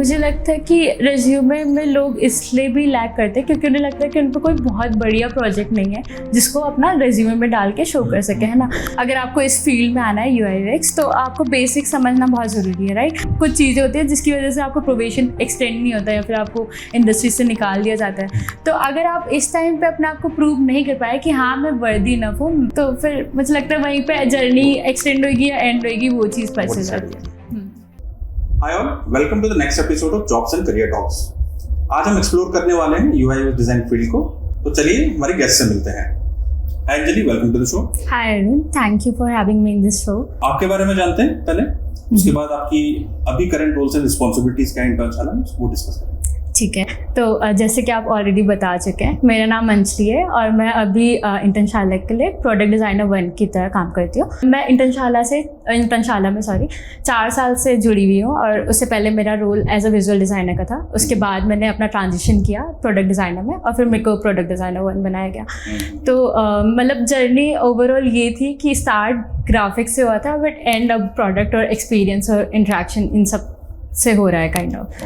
मुझे लगता है कि रेज्यूमे में लोग इसलिए भी लैक करते हैं क्योंकि उन्हें लगता है कि उन पर कोई बहुत बढ़िया प्रोजेक्ट नहीं है जिसको अपना रेज्यूमे में डाल के शो कर सके, है ना। अगर आपको इस फील्ड में आना है UI/UX, तो आपको बेसिक समझना बहुत ज़रूरी है, राइट। कुछ चीज़ें होती हैं जिसकी वजह से आपको प्रोबेशन एक्सटेंड नहीं होता या फिर आपको इंडस्ट्री से निकाल दिया जाता है। तो अगर आप इस टाइम पे अपने आप को प्रूव नहीं कर पाए कि हाँ मैं वर्दी इनफ हूँ, तो फिर मुझे लगता है वहीं पे जर्नी एक्सटेंड होगी या एंड होगी, वो चीज़ पर चल जाती है। Hi all, welcome to the next episode of Jobs and Career Talks. आज हम एक्सप्लोर करने वाले हैं UI/UX डिजाइन फील्ड को। तो चलिए हमारे गेस्ट से मिलते हैं। Hi Anjali, welcome to the show. Hi Arun, thank you for having me in this show. आपके बारे में जानते हैं पहले, उसके बाद आपकी अभी करंट रोल्स एंड रिस्पॉन्सिबिलिटीज क्या इंटर्नशाला है वो डिस्कस करेंगे। ठीक है, तो जैसे कि आप ऑलरेडी बता चुके हैं, मेरा नाम अंजलि है और मैं अभी इंटर्नशाला के लिए प्रोडक्ट डिज़ाइनर 1 की तरह काम करती हूँ। मैं इंटर्नशाला में 4 साल से जुड़ी हुई हूँ और उससे पहले मेरा role as a visual designer का था। उसके बाद मैंने अपना ट्रांजिशन किया प्रोडक्ट डिज़ाइनर में और फिर मेरे को प्रोडक्ट डिज़ाइनर 1 बनाया गया। तो मतलब जर्नी ओवरऑल ये थी कि स्टार्ट ग्राफिक्स से हुआ था बट एंड अब प्रोडक्ट और एक्सपीरियंस और इंटरेक्शन इन सब से हो रहा है काइंड ऑफ।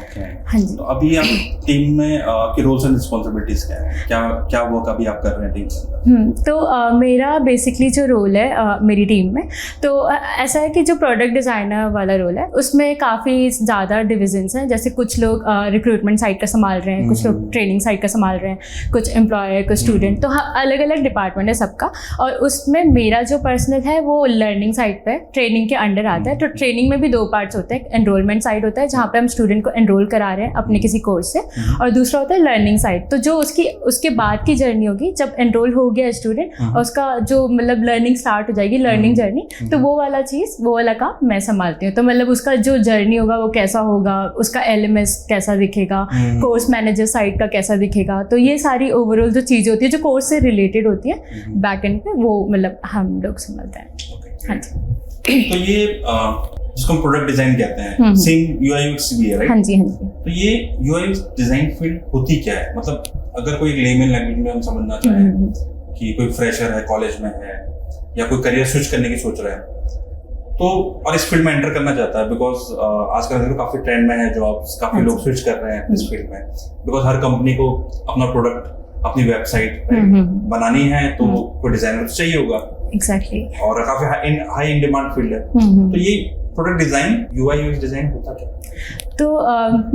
हाँ जी। तो अभी आप टीम में आपके रोल्स एंड रिस्पॉन्सिबिलिटीज क्या है, क्या वर्क अभी आप कर रहे हैं टीम के अंदर? तो मेरा बेसिकली जो रोल है मेरी टीम में, तो ऐसा है कि जो प्रोडक्ट डिज़ाइनर वाला रोल है उसमें काफ़ी ज़्यादा डिविजन्स हैं। जैसे कुछ लोग रिक्रूटमेंट साइड का संभाल रहे हैं, कुछ लोग ट्रेनिंग साइड का संभाल रहे हैं, कुछ एम्प्लॉयर, कुछ स्टूडेंट, तो अलग अलग डिपार्टमेंट है सबका। और उसमें मेरा जो पर्सनल है वो लर्निंग साइड पे ट्रेनिंग के अंडर आता है। तो ट्रेनिंग में भी 2 पार्ट्स होते हैं, एनरोलमेंट साइड होता है जहाँ पे हम स्टूडेंट को एनरोल करा रहे हैं अपने किसी कोर्स से, और दूसरा होता है लर्निंग साइड। तो जो उसके बाद की जर्नी होगी, जब एनरोल हो गया स्टूडेंट और उसका जो मतलब लर्निंग स्टार्ट हो जाएगी, लर्निंग जर्नी, तो वो वाला काम मैं संभालती हूँ। तो मतलब उसका जो जर्नी होगा वो कैसा होगा, उसका LMS कैसा दिखेगा, कोर्स मैनेजर साइड का कैसा दिखेगा, तो ये सारी ओवरऑल जो चीज़ें होती है जो कोर्स से रिलेटेड होती है बैक एंड पे, वो मतलब हम लोग संभालते हैं। हाँ जी। तो ये जिसको हम प्रोडक्ट डिजाइन कहते हैं, सेम UI/UX भी है, राइट? हाँ जी, हाँ जी। तो ये UI/UX डिजाइन फील्ड होती क्या है? मतलब अगर कोई लेमन लैंग्वेज में हम समझना चाहें कि कोई फ्रेशर है, कॉलेज में है या कोई करियर स्विच करने की सोच रहा है, तो और इस फील्ड में एंटर करना चाहता है, बिकॉज आजकल देखो काफी ट्रेंड में है जॉब्स, काफी लोग स्विच कर रहे हैं इस फील्ड में, बिकॉज हर कंपनी को अपना प्रोडक्ट अपनी वेबसाइट बनानी है, तो कोई डिजाइनर चाहिए होगा। एग्जैक्टली। और काफी हाई इन डिमांड फील्ड है। तो ये प्रोडक्ट डिजाइन, UI/UX डिजाइन होता क्या? तो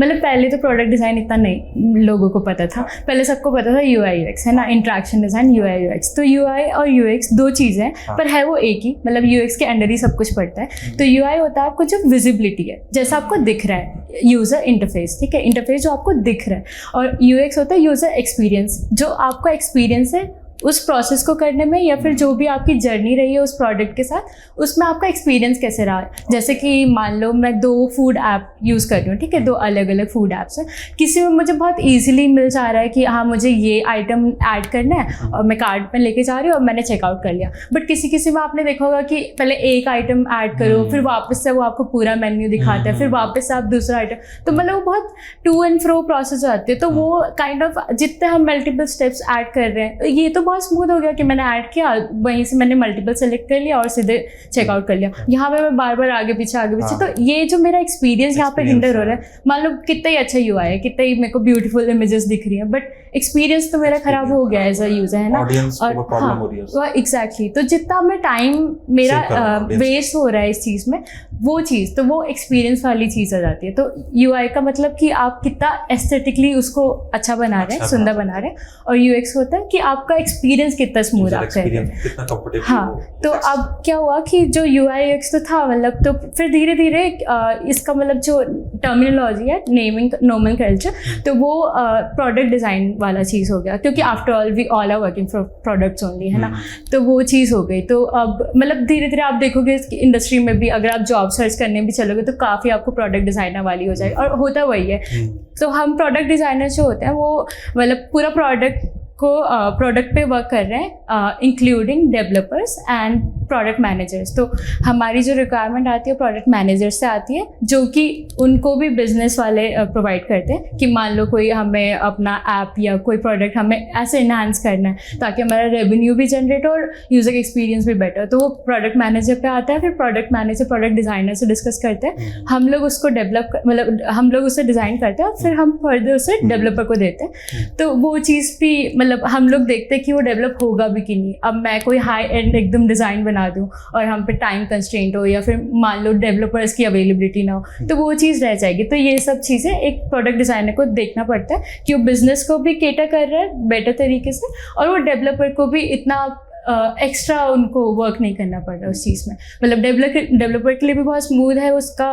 मतलब पहले तो प्रोडक्ट डिज़ाइन इतना नहीं लोगों को पता था। पहले सबको पता था UI/UX, है ना, इंटरेक्शन डिज़ाइन, UI/UX। तो UI और UX 2 चीज़ें हैं, पर है वो एक ही, मतलब UX के अंडर ही सब कुछ पड़ता है। तो UI होता है आपको जो विजिबिलिटी है, जैसा आपको दिख रहा है, यूज़र इंटरफेस, ठीक है, इंटरफेस जो आपको दिख रहा है। और UX होता है यूज़र एक्सपीरियंस, जो आपका एक्सपीरियंस है उस प्रोसेस को करने में या फिर जो भी आपकी जर्नी रही है उस प्रोडक्ट के साथ, उसमें आपका एक्सपीरियंस कैसे रहा है। जैसे कि मान लो मैं 2 फूड ऐप यूज़ कर रही हूँ, ठीक है, 2 अलग अलग फूड ऐप्स हैं। किसी में मुझे बहुत ईजिली मिल जा रहा है कि हाँ मुझे ये आइटम ऐड करना है और मैं कार्ट में लेके जा रही हूँ और मैंने चेकआउट कर लिया। बट किसी में आपने देखा होगा कि पहले एक आइटम ऐड करो, फिर वापस से वो आपको पूरा मेन्यू दिखाता है, फिर वापस से आप दूसरा आइटम, तो मतलब वो बहुत टू एंड फ्रो प्रोसेस हो जाती है। तो वो काइंड ऑफ जितने हम मल्टीपल स्टेप्स ऐड कर रहे हैं, ये तो बहुत स्मूथ हो गया कि मैंने ऐड किया, वहीं से मैंने मल्टीपल सेलेक्ट कर लिया और सीधे चेकआउट कर लिया। यहाँ पे मैं बार बार आगे पीछे, तो ये जो मेरा एक्सपीरियंस यहाँ पे हिंडर हो रहा है, मान लो कितना ही अच्छा UI है, कितना ही मेरे को ब्यूटीफुल इमेजेस दिख रही हैं, बट एक्सपीरियंस तो मेरा खराब हो गया एज अ यूजर, है ना। और एग्जैक्टली, तो जितना मैं टाइम मेरा वेस्ट हो रहा है इस चीज़ में, वो चीज़ तो वो एक्सपीरियंस वाली चीज़ आ जाती है। तो UI का मतलब कि आप कितना एस्थेटिकली उसको अच्छा बना रहे हैं, सुंदर बना रहे हैं, और UX होता है कि आपका एक्सपीरियंस कितना स्मूथ आप कर रहे हैं। हाँ, तो अब क्या हुआ कि जो UI/UX तो था, मतलब तो फिर धीरे धीरे इसका मतलब जो टर्मिनोलॉजी है, नेमिंग, नोमेनक्लेचर, तो वो प्रोडक्ट डिज़ाइन वाला चीज़ हो गया, क्योंकि after all we all are working for products only, है ना। तो वो चीज़ हो गई। तो अब मतलब धीरे धीरे आप देखोगे इंडस्ट्री में भी, अगर आप जॉब सर्च करने भी चलोगे तो काफ़ी आपको प्रोडक्ट डिज़ाइनर वाली हो जाएगी, और होता वही है। तो हम प्रोडक्ट डिज़ाइनर जो होते हैं वो मतलब पूरा प्रोडक्ट पे वर्क कर रहे हैं, including developers and product managers. तो हमारी जो रिक्वायरमेंट आती है प्रोडक्ट मैनेजर से आती है, जो कि उनको भी बिजनेस वाले प्रोवाइड करते हैं कि मान लो कोई हमें अपना ऐप या कोई प्रोडक्ट हमें ऐसे इन्हांस करना है ताकि हमारा रेवेन्यू भी जनरेट हो और यूज़र एक्सपीरियंस भी बेटर, तो वो प्रोडक्ट मैनेजर पे आता है। फिर प्रोडक्ट मैनेजर प्रोडक्ट डिज़ाइनर से डिस्कस करते हैं, हम लोग उसको डेवलप मतलब हम लोग उसे डिज़ाइन करते हैं और फिर हम फर्दर उसे डेवलपर को देते हैं। तो वो चीज़ भी मतलब हम लोग देखते हैं कि वो डेवलप होगा भी कि नहीं। अब मैं कोई हाई एंड एकदम डिज़ाइन बना दूँ और हम पे टाइम कंस्ट्रेंट हो या फिर मान लो डेवलपर्स की अवेलेबिलिटी ना हो तो वो चीज़ रह जाएगी। तो ये सब चीज़ें एक प्रोडक्ट डिज़ाइनर को देखना पड़ता है कि वो बिजनेस को भी केटर कर रहा है बेटर तरीके से और वो डेवलपर को भी इतना एक्स्ट्रा उनको वर्क नहीं करना पड़ रहा उस चीज़ में। मतलब डेवलपर के लिए भी बहुत स्मूथ है उसका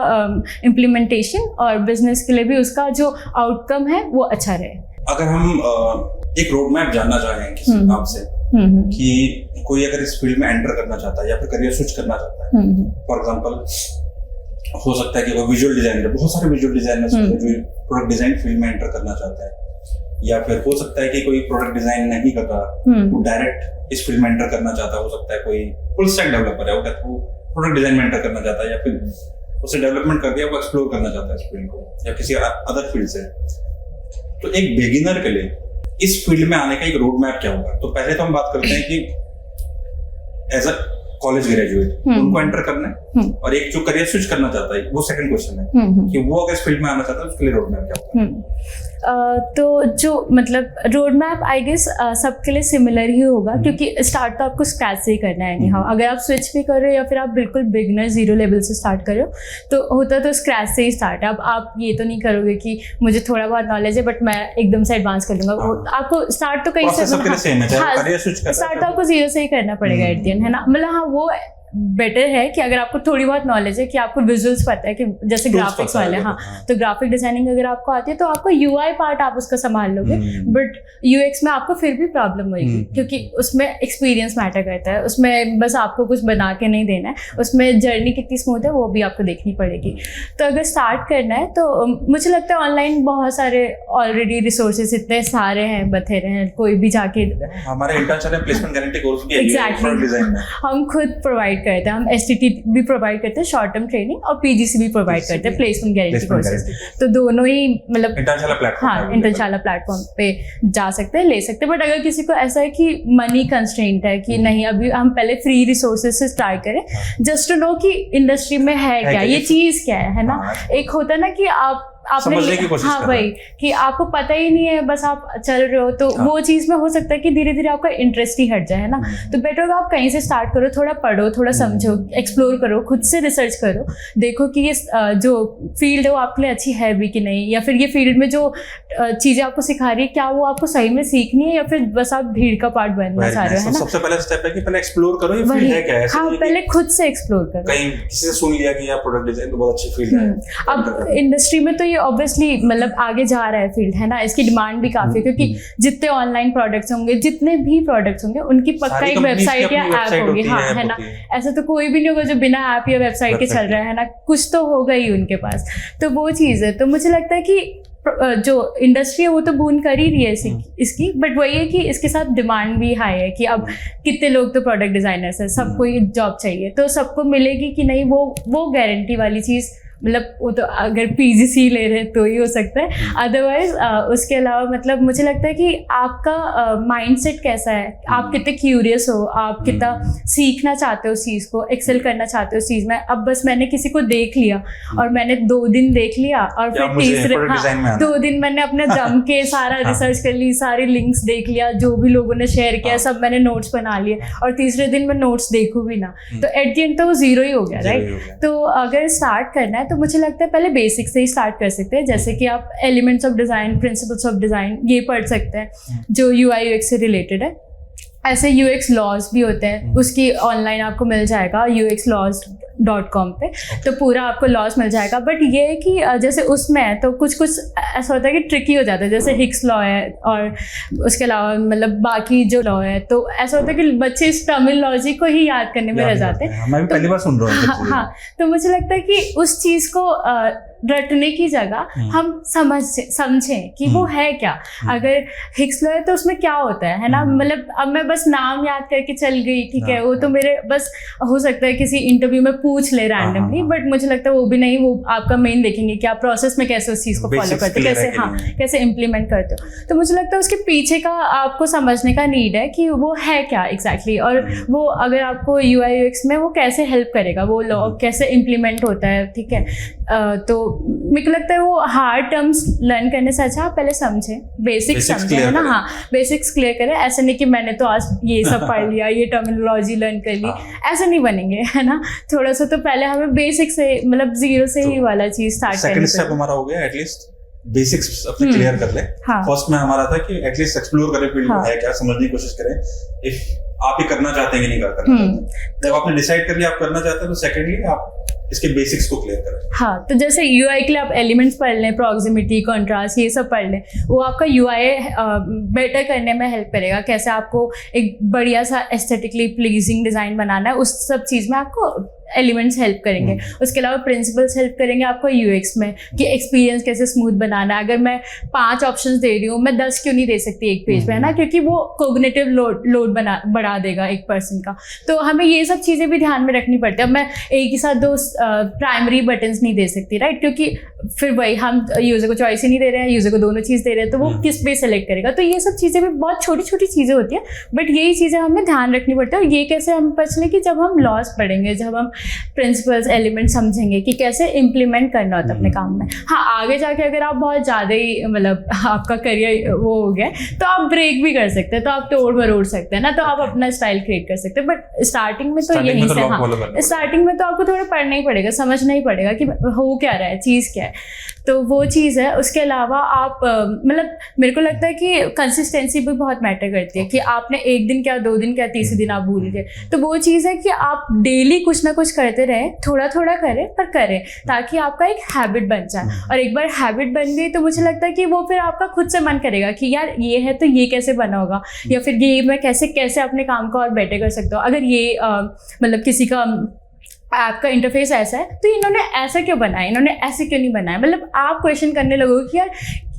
इम्प्लीमेंटेशन और बिजनेस के लिए भी उसका जो आउटकम है वो अच्छा रहे। अगर हम एक रोड मैप जानना चाहें किसी आपसे कि कोई अगर इस फील्ड में एंटर करना चाहता है या फिर करियर स्विच करना चाहता है, फॉर एग्जांपल हो सकता है कि कोई विजुअल डिजाइनर, बहुत सारे विजुअल डिजाइनर्स जो प्रोडक्ट डिजाइन फील्ड में एंटर करना चाहता है, या फिर हो सकता है कि कोई प्रोडक्ट डिजाइन नहीं कर रहा, वो डायरेक्ट इस फील्ड में एंटर करना चाहता है। हो सकता है कोई फुल स्टैक डेवलपर है, वो प्रोडक्ट डिजाइन में एंटर करना चाहता है या फिर उसे डेवलपमेंट करके वो एक्सप्लोर करना चाहता है इस फील्ड को या किसी अदर फील्ड से। तो एक बिगिनर के लिए इस फील्ड में आने का एक रोड मैप क्या होगा? तो पहले तो हम बात करते हैं कि एज अ कॉलेज ग्रेजुएट उनको एंटर करना है, और एक जो करियर स्विच करना चाहता है वो सेकंड क्वेश्चन है कि वो अगर इस फील्ड में आना चाहता है उसके लिए रोड मैप क्या होगा? तो जो मतलब रोड मैप आई गेस सबके लिए सिमिलर ही होगा, क्योंकि स्टार्ट तो आपको स्क्रैच से ही करना है एनी हाउ। अगर आप स्विच भी कर रहे हो या फिर आप बिल्कुल बिगनर जीरो लेवल से स्टार्ट कर रहे हो तो होता तो स्क्रैच से ही स्टार्ट है। अब आप ये तो नहीं करोगे कि मुझे थोड़ा बहुत नॉलेज है बट मैं एकदम से एडवांस कर लूंगा। आपको स्टार्ट तो कहीं से स्टार्ट तो आपको जीरो से ही करना पड़ेगा एट द एंड, है ना। मतलब हाँ वो बेटर है कि अगर आपको थोड़ी बहुत नॉलेज है कि आपको विजुअल्स पता है कि जैसे ग्राफिक्स वाले, हाँ तो ग्राफिक डिजाइनिंग अगर आपको आती है तो आपको यूआई पार्ट आप उसका संभाल लोगे, बट यूएक्स में आपको फिर भी प्रॉब्लम होगी क्योंकि उसमें एक्सपीरियंस मैटर करता है। उसमें बस आपको कुछ बना के नहीं देना है, उसमें जर्नी कितनी स्मूथ है वो भी आपको देखनी पड़ेगी। तो अगर स्टार्ट करना है तो मुझे लगता है ऑनलाइन बहुत सारे ऑलरेडी रिसोर्सेज इतने सारे हैं, बथेरे हैं, कोई भी जाके हमारे इंटर्नशिप प्लेसमेंट गारंटी कोर्स भी है एग्जैक्टली हम खुद प्रोवाइड करते हैं। हम एसटीटी भी प्रोवाइड करते हैं, शॉर्ट टर्म ट्रेनिंग, और पीजीसी भी प्रोवाइड करते हैं, प्लेसमेंट गारंटी कोर्सेज। तो दोनों ही मतलब इंटर्नशाला प्लेटफॉर्म पे जा सकते हैं, ले सकते हैं। बट अगर किसी को ऐसा है कि मनी कंस्ट्रेंट है कि नहीं अभी हम पहले फ्री रिसोर्सेज से स्टार्ट करें जस्ट टू नो कि इंडस्ट्री में है क्या, ये चीज़ क्या है ना। एक होता है ना कि आपने हाँ भाई कि आपको पता ही नहीं है, बस आप चल रहे हो, तो वो चीज़ में हो सकता है कि धीरे धीरे आपका इंटरेस्ट ही हट जाए, है ना। तो बेटर होगा आप कहीं से स्टार्ट करो, थोड़ा पढ़ो, थोड़ा समझो, एक्सप्लोर करो, खुद से रिसर्च करो, देखो कि ये जो फील्ड है वो आपके लिए अच्छी है भी कि नहीं, या फिर ये फील्ड में जो चीज़ें आपको सिखा रही है क्या वो आपको सही में सीखनी है या फिर बस आप भीड़ का पार्ट बनना चाह रहे हो, है ना। सबसे पहला स्टेप है कि पहले एक्सप्लोर करो ये फील्ड है क्या है। हाँ पहले खुद से एक्सप्लोर करो। कहीं किसी से सुन लिया कि यार प्रोडक्ट डिजाइन तो बहुत अच्छी फील्ड है, अब इंडस्ट्री में तो ये ऑब्वियसली मतलब आगे जा रहा है फील्ड, है ना। इसकी डिमांड भी काफी है क्योंकि जितने ऑनलाइन प्रोडक्ट्स होंगे, जितने भी प्रोडक्ट्स होंगे, उनकी पक्का एक वेबसाइट या ऐप होगी, हाँ है ना। ऐसा तो कोई भी नहीं होगा जो बिना ऐप या वेबसाइट के चल रहा है ना, कुछ तो होगा ही उनके पास। तो वो चीज़ है। तो मुझे लगता है कि जो इंडस्ट्री है वो तो बून कर ही रही है इसकी, बट वही है कि इसके साथ डिमांड भी हाई है कि अब कितने लोग तो प्रोडक्ट डिजाइनर्स हैं, सबको ये जॉब चाहिए, तो सबको मिलेगी कि नहीं वो गारंटी वाली चीज़ मतलब वो तो अगर पीजीसी ले रहे तो ही हो सकता है, अदरवाइज उसके अलावा मतलब मुझे लगता है कि आपका माइंडसेट कैसा है, आप कितने क्यूरियस हो, आप कितना सीखना चाहते हो उस चीज़ को, एक्सेल करना चाहते हो उस चीज़ में। अब बस मैंने किसी को देख लिया और मैंने 2 दिन देख लिया और फिर तीसरे 2 दिन मैंने अपने जम के सारा रिसर्च कर ली, सारे लिंक्स देख लिया, जो भी लोगों ने शेयर किया सब मैंने नोट्स बना लिए, और तीसरे दिन मैं नोट्स देखूँ भी ना, तो एट द एंड तो वो जीरो ही हो गया, राइट। तो अगर स्टार्ट करना है तो मुझे लगता है पहले बेसिक से ही स्टार्ट कर सकते हैं, जैसे कि आप elements of design, principles of design ये पढ़ सकते हैं जो यूआई यूएक्स से रिलेटेड है। ऐसे यूएक्स लॉज भी होते हैं, उसकी ऑनलाइन आपको मिल जाएगा uxlaws.com पे, तो पूरा आपको लॉस मिल जाएगा। बट ये है कि जैसे उसमें है तो कुछ ऐसा होता है कि ट्रिकी हो जाता है, जैसे हिक्स लॉ है और उसके अलावा मतलब बाकी जो लॉ है, तो ऐसा होता है कि बच्चे इस टर्मिनोलॉजी को ही याद करने में रह जाते हैं। मैं भी पहली बार सुन रहा हूँ। हाँ, तो मुझे लगता है कि उस चीज़ को रटने की जगह हम समझें कि वो है क्या। अगर हिक्स लॉ है तो उसमें क्या होता है ना, मतलब अब मैं बस नाम याद करके चल गई, ठीक है, वो तो मेरे बस हो सकता है किसी इंटरव्यू में पूछ ले रैंडमली, बट मुझे लगता है वो भी नहीं, वो आपका मेन देखेंगे कि आप प्रोसेस में कैसे उस चीज़ को फॉलो करते हो, कैसे कैसे इम्प्लीमेंट करते हो। तो मुझे लगता है उसके पीछे का आपको समझने का नीड है कि वो है क्या एग्जैक्टली, और वो अगर आपको UI UX में वो कैसे हेल्प करेगा, वो लॉ कैसे इम्प्लीमेंट होता है, ठीक है। तो मेरे को लगता है वो हार्ड टर्म्स लर्न करने से अच्छा आप पहले समझें, बेसिक्स समझें, है ना। हाँ, बेसिक्स क्लियर करें। ऐसे नहीं कि मैंने तो आज ये सब पढ़ लिया, ये टर्मिनोलॉजी लर्न कर ली, ऐसे नहीं बनेंगे, है ना। थोड़ा सा तो पहले हमें बेसिक से, मतलब जीरो से ही वाला चीज स्टार्ट करनी। सेकंड स्टेप हमारा हो गया एटलीस्ट बेसिक्स अपने क्लियर कर ले। फर्स्ट में हमारा था कि एटलीस्ट एक्सप्लोर करें फील्ड में है क्या, समझने की कोशिश करें इफ आप ये करना चाहते हैं कि नहीं करना चाहते। जब आपने डिसाइड कर लिया आप करना चाहते हैं, तो सेकेंडली आप इसके बेसिक्स को क्लियर करें। हाँ, तो जैसे UI के लिए आप एलिमेंट्स पढ़ लें, प्रॉक्सिमिटी, कॉन्ट्रास्ट, ये सब पढ़ लें, वो आपका UI बेटर करने में हेल्प करेगा। कैसे आपको एक बढ़िया सा एस्थेटिकली प्लीजिंग डिज़ाइन बनाना है, उस सब चीज़ में आपको एलिमेंट्स हेल्प करेंगे। उसके अलावा प्रिंसिपल्स हेल्प करेंगे आपको UX में कि एक्सपीरियंस कैसे स्मूथ बनाना है। अगर मैं 5 ऑप्शंस दे रही हूँ, मैं 10 क्यों नहीं दे सकती एक पेज पे, है ना, क्योंकि वो कोग्निटिव लोड बढ़ा देगा एक पर्सन का। तो हमें ये सब चीज़ें भी ध्यान में रखनी पड़ती है। अब मैं एक ही साथ 2 प्राइमरी बटन्स नहीं दे सकती, राइट, क्योंकि फिर वही हम यूज़र को चॉइस ही नहीं दे रहे हैं, यूज़र को दोनों चीज़ दे रहे हैं, तो वो किस पे सेलेक्ट करेगा। तो ये सब चीज़ें भी बहुत छोटी छोटी चीज़ें होती हैं, बट यही चीज़ें हमें ध्यान रखनी पड़ती है। और ये कैसे हम पढ़ लें कि जब हम लॉस पढ़ेंगे, जब हम प्रिंसिपल्स एलिमेंट समझेंगे कि कैसे इम्प्लीमेंट करना होता है अपने काम में। हाँ, आगे जाके अगर आप बहुत ज़्यादा ही, मतलब आपका करियर वो हो गया, तो आप ब्रेक भी कर सकते हैं, तो आप तोड़ मरोड़ सकते हैं ना, तो आप अपना स्टाइल क्रिएट कर सकते हैं। बट स्टार्टिंग में तो यहीं से, हाँ, स्टार्टिंग में तो आपको थोड़ा पढ़ना ही पड़ेगा, समझना ही पड़ेगा कि हो क्या रहा है, चीज़ क्या है, तो वो चीज़ है। उसके अलावा आप मतलब मेरे को लगता है कि कंसिस्टेंसी भी बहुत मैटर करती है, कि आपने 1 दिन क्या, 2 दिन क्या, तीसरे दिन आप भूल गए। तो वो चीज़ है कि आप डेली कुछ ना कुछ करते रहें, थोड़ा थोड़ा करें पर करें, ताकि आपका एक हैबिट बन जाए। और एक बार हैबिट बन गई तो मुझे लगता है कि वो फिर आपका खुद से मन करेगा कि यार ये है तो ये कैसे बना होगा, या फिर ये मैं कैसे कैसे अपने काम को और बेटर कर सकता हूँ। अगर ये मतलब किसी का आपका इंटरफेस ऐसा है तो इन्होंने ऐसा क्यों बनाया, इन्होंने ऐसे क्यों नहीं बनाया, मतलब आप क्वेश्चन करने लगोगे कि यार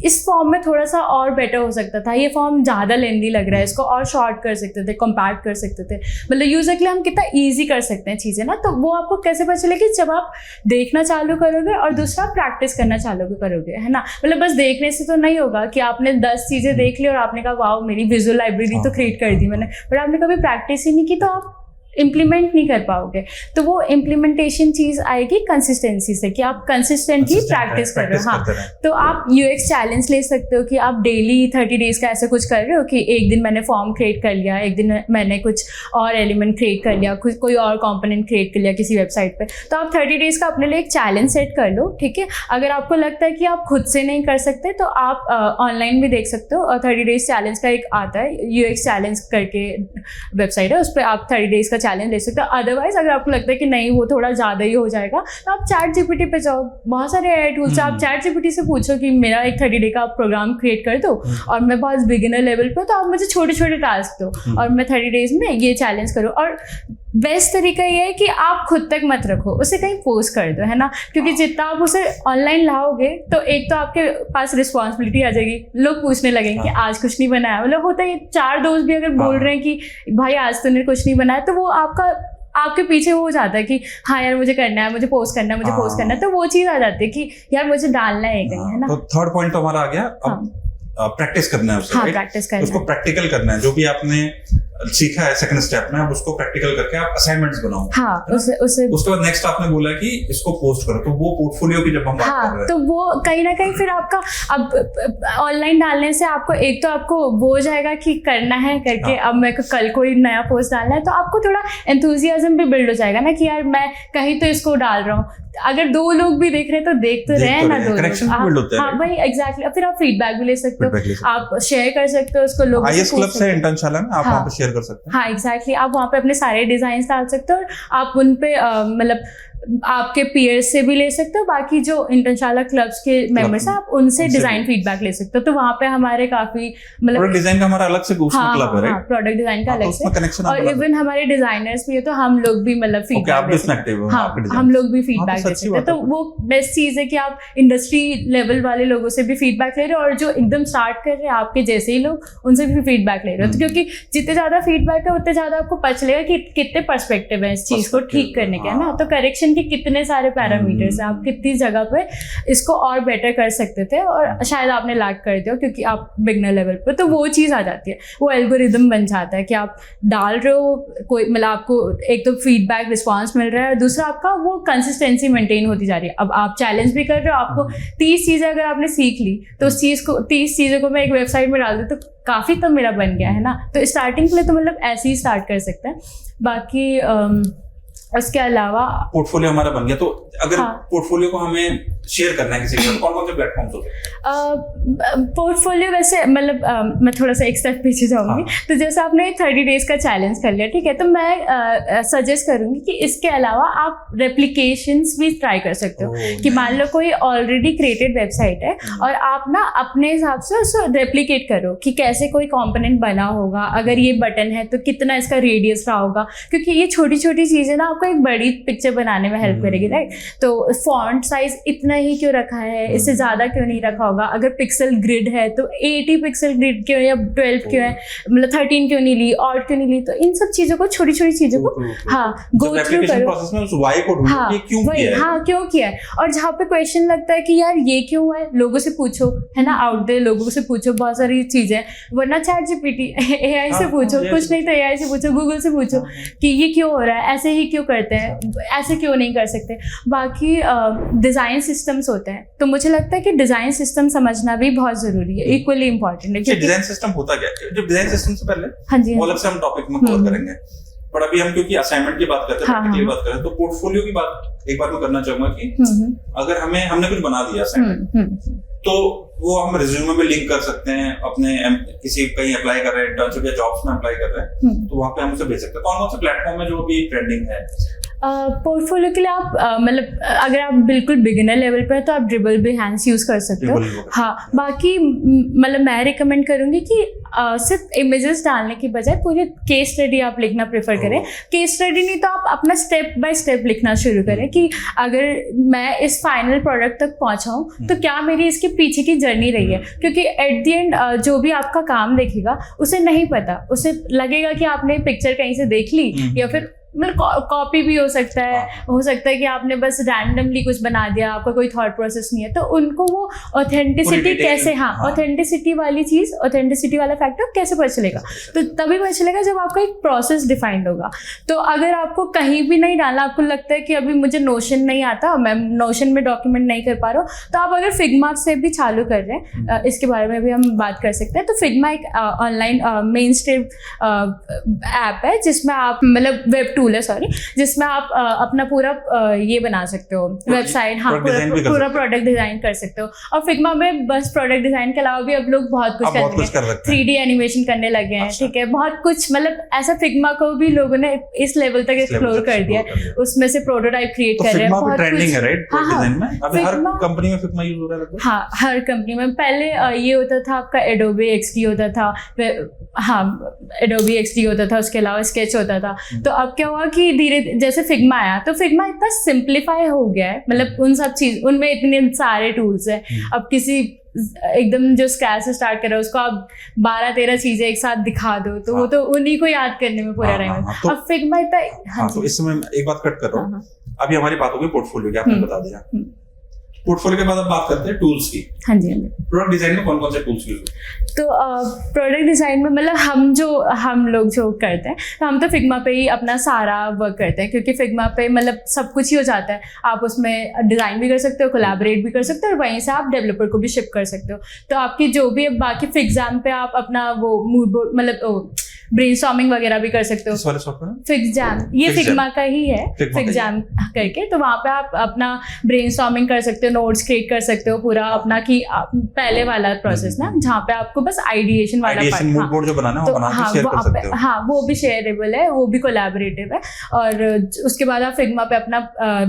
इस फॉर्म में थोड़ा सा और बेटर हो सकता था, ये फॉर्म ज़्यादा लेंदी लग रहा है, इसको और शॉर्ट कर सकते थे, कॉम्पैक्ट कर सकते थे, मतलब यूज़र के लिए हम कितना ईजी कर सकते हैं चीज़ें ना। तो वो आपको कैसे पता चलेगी, जब आप देखना चालू करोगे और दूसरा प्रैक्टिस करना चालू करोगे, है ना। मतलब बस देखने से तो नहीं होगा कि आपने 10 चीज़ें देख ली और आपने कहा वाओ मेरी विजुअल लाइब्रेरी तो क्रिएट कर दी मैंने, बट आपने कभी प्रैक्टिस ही नहीं की, तो आप इम्प्लीमेंट नहीं कर पाओगे। तो वो इम्प्लीमेंटेशन चीज़ आएगी कंसिस्टेंसी से, कि आप कंसिस्टेंटली प्रैक्टिस कर रहे हो। हाँ, तो आप UX चैलेंज ले सकते हो कि आप डेली 30 डेज़ का ऐसे कुछ कर रहे हो कि एक दिन मैंने फॉर्म क्रिएट कर लिया, एक दिन मैंने कुछ और एलिमेंट क्रिएट कर लिया, कोई और कंपोनेंट क्रिएट कर लिया किसी वेबसाइट पे। तो आप 30 डेज़ का अपने लिए एक चैलेंज सेट कर लो, ठीक है। अगर आपको लगता है कि आप खुद से नहीं कर सकते तो आप ऑनलाइन भी देख सकते हो, और 30 डेज़ चैलेंज का एक आता है, UX चैलेंज करके वेबसाइट है, उस पर आप 30 डेज़ का चैलेंज ले सकते हो। अदरवाइज अगर आपको लगता है कि नहीं वो थोड़ा ज़्यादा ही हो जाएगा, तो आप ChatGPT पे जाओ, बहुत सारे AI टूल्स, आप ChatGPT से पूछो कि मेरा एक 30 डे का प्रोग्राम क्रिएट कर दो और मैं बहुत बिगिनर लेवल पे, तो आप मुझे छोटे छोटे टास्क दो और मैं 30 डेज में ये चैलेंज करूँ। और बेस्ट तरीका ये है कि आप खुद तक मत रखो, उसे कहीं पोस्ट कर दो, है ना, क्योंकि जितना आप उसे ऑनलाइन लाओगे तो एक तो आपके पास रिस्पॉन्सिबिलिटी आ जाएगी, लोग पूछने लगेंगे कि आज कुछ नहीं बनाया, मतलब होता है 4 दोस्त भी अगर बोल रहे हैं कि भाई आज तूने कुछ नहीं बनाया, तो वो आपके पीछे हो जाता है कि हाँ यार मुझे करना है, मुझे पोस्ट करना है, मुझे पोस्ट करना है, तो वो चीज़ आ जाती है कि यार मुझे डालना है कहीं, है ना। तो थर्ड पॉइंट तो हमारा आ गया, अब प्रैक्टिस करना है उससे, प्रैक्टिस करना है, उसको प्रैक्टिकल करना है, जो भी आपने सीखा है सेकंड स्टेप में, आप उसको प्रैक्टिकल करके आप असाइनमेंट्स बनाओ। हाँ, उसके बाद नेक्स्ट आपने बोला कि इसको पोस्ट करो, तो वो पोर्टफोलियो की जब हम बात कर रहे हैं, तो वो कहीं ना कहीं फिर आपका अब ऑनलाइन डालने से आपको एक तो आपको वो हो जाएगा कि करना है करके, अब मेरे को कल कोई नया पोस्ट डालना है, तो आपको थोड़ा एंथुजियाज्म भी बिल्ड हो जाएगा ना कि यार मैं कहीं तो इसको डाल रहा हूँ। अगर 2 लोग भी देख रहे हैं तो देख तो रहे हैं ना 2 लोग, हाँ भाई एग्जैक्टली। फिर आप फीडबैक भी ले सकते हो, आप शेयर कर सकते हो उसको, लोग IS क्लब से इंटर्नशाला में आप वहाँ पे शेयर कर सकते हैं। हाँ एग्जैक्टली, आप वहाँ पे अपने सारे डिजाइन डाल सकते हो और आप उन पे मतलब आपके पीयर्स से भी ले सकते हो, बाकी जो इंटरशाला क्लब्स के मेंबर्स हैं आप उनसे डिजाइन फीडबैक ले सकते हो। तो वहाँ पे हमारे काफी मतलब प्रोडक्ट डिजाइन का हमारा अलग से क्लब है, राइट? प्रोडक्ट डिजाइन का अलग से, और और इवन हमारे डिजाइनर्स भी है तो हम लोग भी मतलब फीडबैक, हाँ हम लोग भी फीडबैक दे सकते हैं। तो वो बेस्ट चीज है कि आप इंडस्ट्री लेवल वाले लोगों से भी फीडबैक ले रहे हो, और जो एकदम स्टार्ट कर रहे हैं आपके जैसे ही लोग उनसे भी फीडबैक ले रहे हो। तो क्योंकि जितने ज्यादा फीडबैक है उतने ज्यादा आपको पता चलेगा कि कितने पर्सपेक्टिव है इस चीज को ठीक करने के, है ना। तो करेक्शन के कितने सारे पैरामीटर्स हैं, आप कितनी जगह पे इसको और बेटर कर सकते थे और शायद आपने लैग कर दिया क्योंकि आप बिगनर लेवल पे, तो वो चीज़ आ जाती है। वो एल्गोरिदम बन जाता है कि आप डाल रहे हो कोई, मतलब आपको एक तो फीडबैक रिस्पॉन्स मिल रहा है, और दूसरा आपका वो कंसिस्टेंसी मेंटेन होती जा रही है। अब आप चैलेंज भी कर रहे हो, आपको 30 चीज़ें अगर आपने सीख ली तो उस चीज़ को 30 चीज़ों को मैं एक वेबसाइट में डाल दूँ तो काफ़ी तो मेरा बन गया, है ना। तो स्टार्टिंग के लिए तो मतलब ऐसे ही स्टार्ट कर सकते हैं। बाकी उसके अलावा पोर्टफोलियो हमारा बन गया, तो अगर पोर्टफोलियो को हमें शेयर करना है किसी के साथ, कौन कौन से प्लेटफॉर्म्स होते हैं? पोर्टफोलियो वैसे मतलब मैं थोड़ा सा एक स्टेप पीछे जाऊंगी। तो जैसे आपने 30 डेज का चैलेंज कर लिया, ठीक है, तो मैं सजेस्ट करूंगी कि इसके अलावा आप रेप्लिकेशंस भी ट्राई कर सकते हो। कि मान लो कोई ऑलरेडी क्रिएटेड वेबसाइट है और आप ना अपने हिसाब से उसको रेप्लिकेट करो कि कैसे कोई कॉम्पोनेंट बना होगा, अगर ये बटन है तो कितना इसका रेडियस रहा होगा, क्योंकि ये छोटी छोटी चीज़ें ना आपको एक बड़ी पिक्चर बनाने में हेल्प करेगी, राइट। तो फॉन्ट साइज इतना ही क्यों रखा है, इससे ज़्यादा क्यों नहीं रखा होगा, अगर पिक्सल ग्रिड है तो 80 पिक्सल ग्रिड क्यों या 12 क्यों है, मतलब 13 क्यों नहीं ली, ऑड क्यों नहीं ली। तो इन सब चीज़ों को, छोटी छोटी चीज़ों को गो थ्रू करो, क्यों किया है। और जहाँ पे क्वेश्चन लगता है कि यार ये क्यों हुआ है, लोगों से पूछो, है ना, आउट देयर लोगों से पूछो, बहुत सारी चीज़ें, वरना ChatGPT AI से पूछो, कुछ नहीं तो AI से पूछो, गूगल से पूछो कि ये क्यों हो रहा है, ऐसे ही क्यों करते हैं, ऐसे क्यों नहीं कर सकते। बाकी डिज़ाइन सिस्टम्स होते हैं, तो मुझे लगता है कि डिज़ाइन सिस्टम समझना भी बहुत ज़रूरी है, इक्वली इंपॉर्टेंट है। डिज़ाइन सिस्टम होता क्या है? जो डिज़ाइन सिस्टम से पहले हाँ जी, वो अलग से हम टॉपिक में कवर करेंगे, पर अभी हम क्योंकि असाइनमेंट की बात करते हैं, प्रैक्टिकली बात करें, तो पोर्टफोलियो की बात एक बार मैं करना चाहूंगा कि अगर हमने कुछ बना दिया असाइनमेंट, तो वो हम रिज्यूमे में लिंक कर सकते हैं, अपने किसी कहीं अप्लाई कर रहे हैं, इंटर्नशिप या जॉब्स में अप्लाई कर रहे हैं, तो वहाँ पे हम उसे भेज सकते हैं। कौन कौन से प्लेटफॉर्म है जो अभी ट्रेंडिंग है? पोर्टफोलियो के लिए आप मतलब अगर आप बिल्कुल बिगिनर लेवल पे है तो आप ड्रिबल बिहेंस यूज़ कर सकते हो। हाँ, बाकी मतलब मैं रिकमेंड करूँगी कि सिर्फ इमेजेस डालने की बजाय पूरे केस स्टडी आप लिखना प्रेफर करें। केस स्टडी नहीं तो आप अपना स्टेप बाय स्टेप लिखना शुरू करें कि अगर मैं इस फाइनल प्रोडक्ट तक पहुँचा हूँ तो क्या मेरी इसके पीछे की जर्नी रही है, क्योंकि एट द एंड जो भी आपका काम देखेगा उसे नहीं पता, उसे लगेगा कि आपने पिक्चर कहीं से देख ली या फिर मतलब कॉपी भी हो सकता है कि आपने बस रैंडमली कुछ बना दिया, आपका कोई थॉट प्रोसेस नहीं है। तो उनको वो ऑथेंटिसिटी कैसे, ऑथेंटिसिटी वाली चीज़, ऑथेंटिसिटी वाला फैक्टर कैसे पता चलेगा, तो तभी पता चलेगा जब आपका एक प्रोसेस डिफाइंड होगा। तो अगर आपको कहीं भी नहीं डालना, आपको लगता है कि अभी मुझे नोशन नहीं आता, मैं नोशन में डॉक्यूमेंट नहीं कर पा रहा हूँ, तो आप अगर फिग्मा से भी चालू कर रहे हैं, इसके बारे में भी हम बात कर सकते हैं। तो फिग्मा एक ऑनलाइन मेन स्ट्रीम ऐप है जिसमें आप मतलब वेब टूल है, सॉरी, जिसमें आप अपना पूरा ये बना सकते हो, वेबसाइट, हाँ, पूरा प्रोडक्ट डिजाइन कर सकते हो। और फिग्मा में बस प्रोडक्ट डिजाइन के अलावा भी अब लोग बहुत कुछ कर रहे हैं, 3D एनिमेशन करने लगे हैं, ठीक है, बहुत कुछ, मतलब ऐसा फिग्मा को भी लोगों ने इस लेवल तक एक्सप्लोर कर दिया है, उसमें से प्रोटोटाइप क्रिएट कर रहे हैं, बहुत ट्रेंडिंग है, राइट, डिजाइन में। अभी हर कंपनी में फिग्मा यूज हो रहा है। हाँ, हर कंपनी में। पहले ये होता था आपका एडोबी XD होता था, हाँ, एडोबी XD होता था, उसके अलावा स्केच होता था। तो अब क्या हुआ कि धीरे जैसे फिग्मा आया तो फिग्मा इतना सिंप्लीफाई हो गया है, मतलब उन सब चीज, उनमें इतने सारे टूल्स हैं। अब किसी एकदम जो स्क्रैच से स्टार्ट कर रहा है उसको आप 12-13 चीजें एक साथ दिखा दो तो वो तो उन्हीं को याद करने में पूरा टाइम है। अब फिग्मा इतना, तो इस समय एक बात कट कर रहा हूँ, अभी हमारी बात होगी पोर्टफोलियो की, आपने बता दिया। पोर्टफोलियो के बाद अब बात करते हैं टूल्स की। हाँ जी, प्रोडक्ट डिजाइन में कौन कौन से टूल्स यूज होते हैं? तो प्रोडक्ट डिजाइन में मतलब हम लोग जो करते हैं तो हम तो फिग्मा पे ही अपना सारा वर्क करते हैं, क्योंकि फिग्मा पे मतलब सब कुछ ही हो जाता है। आप उसमें डिजाइन भी कर सकते हो, कोलैबोरेट भी कर सकते हो, और वहीं से आप डेवलपर को भी शिप कर सकते हो। तो आपकी जो भी बाकी फिग्जाम पे आप अपना वो मूड बोर्ड, मतलब ब्रेनस्टॉर्मिंग वगैरह भी कर सकते हो। इस वाले सॉफ्टवेयर में फिक्स जैम, ये Fix फिग्मा का ही है, Figma का फिक्स ही जैम करके। तो वहाँ पे आप अपना ब्रेनस्टॉर्मिंग कर सकते हो, नोट्स क्रिएट कर सकते हो पूरा अपना, कि पहले वाला प्रोसेस ना, जहाँ पे आपको बस आइडिएशन वाला आइडिएशन पार्ट, मूड बोर्ड जो बनाना है वो बना के शेयर कर सकते हो। हाँ वो भी शेयरेबल है, वो भी कोलैबोरेटिव है। और उसके बाद आप फिग्मा पे अपना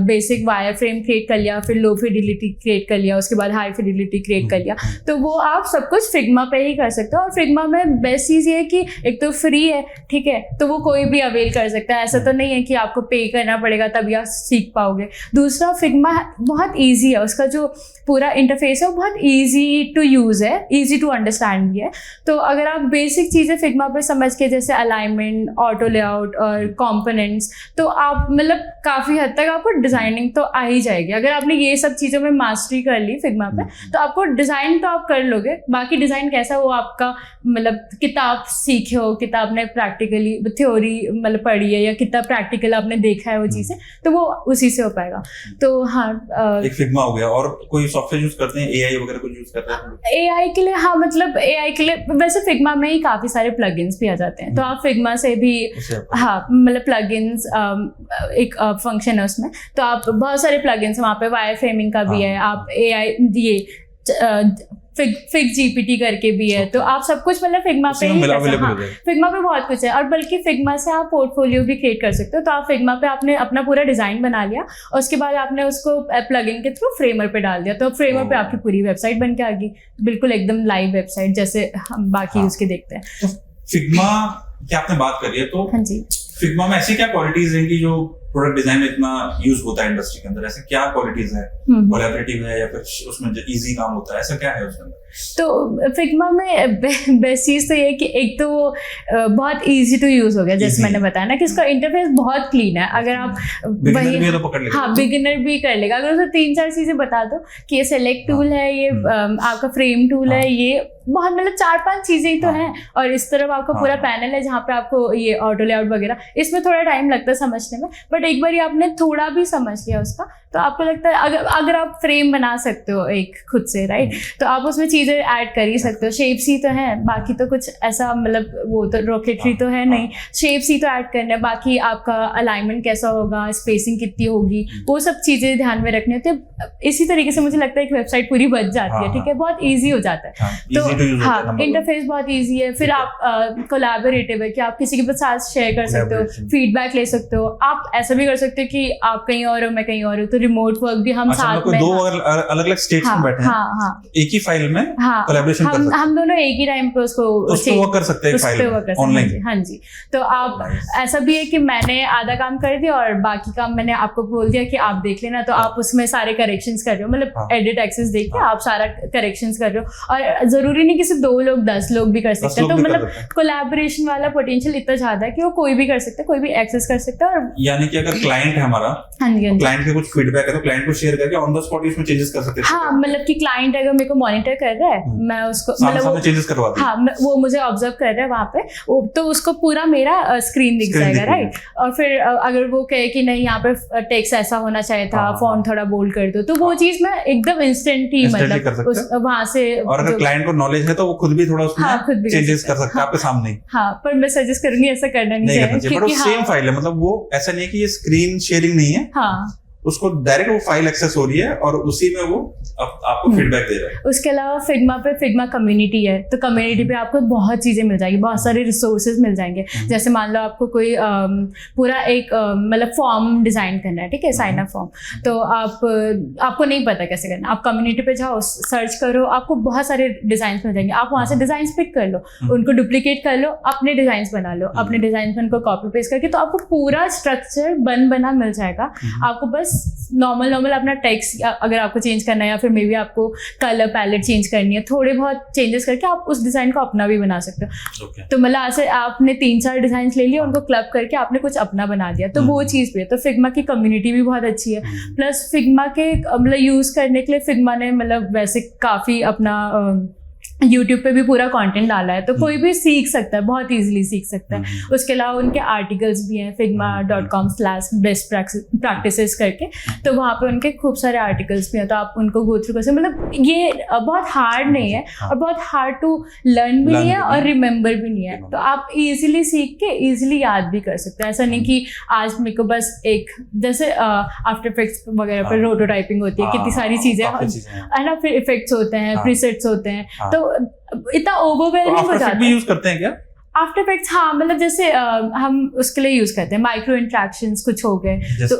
बेसिक वायर फ्रेम क्रिएट कर लिया, फिर लो फिडिलिटी क्रिएट कर लिया, उसके बाद हाई फिडिलिटी क्रिएट कर लिया। तो वो आप सब कुछ फिग्मा पे ही कर सकते हो। और फिग्मा में बेस्ट चीज़ ये है कि एक तो फ्री है, ठीक है, तो वो कोई भी अवेल कर सकता है, ऐसा तो नहीं है कि आपको पे करना पड़ेगा तभी आप सीख पाओगे। दूसरा, फिग्मा बहुत ईजी है, उसका जो पूरा इंटरफेस है वो बहुत ईजी टू यूज़ है, ईजी टू अंडरस्टैंड भी है। तो अगर आप बेसिक चीज़ें फिग्मा पे समझ के, जैसे अलाइनमेंट, ऑटो लेआउट और कंपोनेंट्स, तो आप मतलब काफ़ी हद तक आपको डिज़ाइनिंग तो आ ही जाएगी। अगर आपने ये सब चीज़ों में मास्टरी कर ली फिग्मा पे, तो आपको डिज़ाइन तो आप कर लोगे। बाकी डिज़ाइन कैसा वो आपका, मतलब किताब सीखे हो, किताब ने प्रैक्टिकली थ्योरी मतलब पढ़ी है, या कितना प्रैक्टिकल आपने देखा है वो चीज़ें, तो वो उसी से हो पाएगा। तो हाँ, एक फिग्मा हो गया। और कोई सॉफ्टवेयर यूज करते हैं, एआई वगैरह कुछ यूज करते हैं एआई के लिए? हाँ, मतलब एआई के लिए वैसे फिग्मा में ही काफ़ी सारे प्लगइन्स भी आ जाते हैं, तो आप फिग्मा से भी, हाँ मतलब प्लगइन्स एक फंक्शन है उसमें, तो आप बहुत सारे प्लगइन्स, वहाँ पे वायर फ्रेमिंग का भी है, आप एआई ये फिग जीपीटी करके भी है, तो आप सब कुछ मतलब फिग्मा पे ही कर सकते हो। हाँ, फिग्मा पे बहुत कुछ है। और बल्कि फिग्मा से आप पोर्टफोलियो भी क्रिएट कर सकते हो। तो आप फिग्मा पे आपने अपना पूरा डिज़ाइन बना लिया, और उसके बाद आपने उसको प्लगइन के थ्रू फ्रेमर पे डाल दिया, तो फ्रेमर पे आपकी पूरी वेबसाइट बन के आ गई, बिल्कुल एकदम लाइव वेबसाइट जैसे हम बाकी उसके देखते हैं। तो फिग्मा की आपने बात करी है, तो हाँ जी, फिग्मा में ऐसी क्या क्वालिटीज हैं कि जो प्रोडक्ट डिजाइन में इतना यूज होता है इंडस्ट्री के अंदर? ऐसे क्या क्वालिटीज है? कोलैबोरेटिव है या फिर उसमें इजी काम होता है, ऐसा क्या है उसके अंदर? तो फिग्मा में बेस्ट चीज़ तो ये है कि एक तो बहुत इजी टू यूज़ हो गया, जैसे मैंने बताया ना कि इसका इंटरफेस बहुत क्लीन है। अगर आप वही भी तो पकड़ लेगा, हाँ बिगिनर भी कर लेगा। अगर उसे 3-4 चीज़ें बता दो कि ये सेलेक्ट टूल है, ये आपका फ्रेम टूल है, ये बहुत मतलब 4-5 चीज़ें ही तो हैं, और इस तरफ आपका पूरा पैनल है जहाँ पे आपको ये ऑटो लेआउट वगैरह, इसमें थोड़ा टाइम लगता है समझने में, बट एक बार आपने थोड़ा भी समझ लिया उसका, तो आपको लगता है अगर आप फ्रेम बना सकते हो एक खुद से, राइट, तो आप उसमें चीज़ें ऐड कर ही सकते हो। शेप्स ही तो है, बाकी तो कुछ ऐसा मतलब वो तो रॉकेटरी तो है नहीं, शेप्स ही तो ऐड करना है। बाकी आपका अलाइनमेंट कैसा होगा, स्पेसिंग कितनी होगी, वो सब चीज़ें ध्यान में रखनी होती है। इसी तरीके से मुझे लगता है एक वेबसाइट पूरी बच जाती है, ठीक है, बहुत ईजी हो जाता है। तो हाँ, इंटरफेस बहुत ईजी है। फिर आप कोलैबोरेटिव है कि आप किसी के साथ शेयर कर सकते हो, फीडबैक ले सकते हो। आप ऐसा भी कर सकते हो कि आप कहीं और हो, मैं कहीं और हूँ, तो रिमोट वर्क भी हम साथ में, दो अलग-अलग स्टेट्स में बैठे हैं, हाँ, एक ही फाइल में कोलैबोरेशन कर सकते हैं, हम दोनों एक ही टाइम पे उसको वर्क कर सकते हैं फाइल में ऑनलाइन। हाँ जी, तो आप ऐसा भी है कि मैंने आधा काम कर दिया और बाकी काम मैंने आपको बोल दिया कि आप देख लेना, तो आप उसमें सारे करेक्शंस कर रहे हो, मतलब एडिट एक्सेस देख के आप सारा करेक्शंस कर रहे हो। और जरूरी नहीं कि सिर्फ 2 लोग 10 लोग भी कर सकते हैं, तो मतलब कोलैबोरेशन वाला पोटेंशियल इतना ज्यादा है कि वो कोई भी कर सकता है, कोई भी एक्सेस कर सकता है। और यानी कि अगर क्लाइंट है हमारा, हाँ जी, क्लाइंट के कुछ फीडबैक है तो क्लाइंट को शेयर करके ऑन द स्पॉट इसमें चेंजेस कर सकते हैं। हाँ, मतलब कि क्लाइंट अगर मेरे को मॉनिटर कर रहा है, मैं उसको मतलब चेंजेस करवा दूं, हाँ, वो मुझे ऑब्जर्व कर रहा है वहाँ पे, तो उसको पूरा मेरा स्क्रीन दिख जाएगा, राइट। और फिर अगर वो कहे कि नहीं यहाँ पे टेक्स्ट ऐसा होना चाहिए था, फॉन्ट थोड़ा बोल्ड कर दो, तो वो चीज मैं एकदम इंस्टेंट ही मतलब वहाँ से। और अगर क्लाइंट को नॉलेज है तो वो खुद भी थोड़ा उसमें चेंजेस कर सकता है आपके सामने। हाँ, पर मैं सजेस्ट करूंगी ऐसा करना नहीं चाहिए, क्योंकि सेम फाइल है, मतलब वो ऐसा नहीं है कि ये स्क्रीन शेयरिंग नहीं है, हाँ, उसको डायरेक्ट वो फाइल एक्सेस हो रही है और उसी में वो आपको फीडबैक दे रहा है। उसके अलावा फिग्मा पे फिग्मा कम्युनिटी है, तो कम्युनिटी पे आपको बहुत चीज़ें मिल जाएगी, बहुत सारे रिसोर्सेज मिल जाएंगे। जैसे मान लो आपको कोई पूरा एक मतलब फॉर्म डिज़ाइन करना है, ठीक है, साइन अप फॉर्म, तो आपको नहीं पता कैसे करना, आप कम्युनिटी पे जाओ, सर्च करो, आपको बहुत सारे डिज़ाइन मिल जाएंगे। आप वहाँ से डिज़ाइन पिक कर लो, उनको डुप्लीकेट कर लो, अपने डिज़ाइन बना लो, अपने डिज़ाइन में उनको कॉपी पेस्ट करके, तो आपको पूरा स्ट्रक्चर बना मिल जाएगा। आपको बस नॉर्मल अपना टेक्स्ट अगर आपको चेंज करना है, या फिर मे बी आपको कलर पैलेट चेंज करनी है, थोड़े बहुत चेंजेस करके आप उस डिज़ाइन को अपना भी बना सकते हो। तो मतलब ऐसे आपने 3-4 डिज़ाइन ले लिए, उनको क्लब करके आपने कुछ अपना बना दिया, तो वो चीज़ भी है। तो फिग्मा की कम्युनिटी भी बहुत अच्छी है, प्लस फिग्मा के मतलब यूज़ करने के लिए फिग्मा ने मतलब वैसे काफ़ी अपना यूट्यूब पे भी पूरा कंटेंट डाला है, तो कोई भी सीख सकता है, बहुत इजीली सीख सकता है। उसके अलावा उनके आर्टिकल्स भी हैं figma.com/best practices करके, तो वहाँ पे उनके खूब सारे आर्टिकल्स भी हैं, तो आप उनको गो थ्रू कर सकते। मतलब ये बहुत हार्ड नहीं है और बहुत हार्ड टू लर्न भी नहीं है और रिमेंबर भी नहीं है, तो आप इजीली सीख के इजीली याद भी कर सकते हैं। ऐसा नहीं कि आज मेरे को बस एक जैसे आफ्टर इफेक्ट्स वगैरह पर रोटोटाइपिंग होती है, कितनी सारी चीज़ें है ना, फिर इफेक्ट्स होते हैं, प्रीसेट्स होते हैं, तो इतना ओवरवेलमिंग हो जाता है। भी यूज करते हैं क्या आफ्टर इफेक्ट्स? हाँ, मतलब जैसे हम उसके लिए यूज करते हैं, माइक्रो इंट्रैक्शंस कुछ हो गए, तो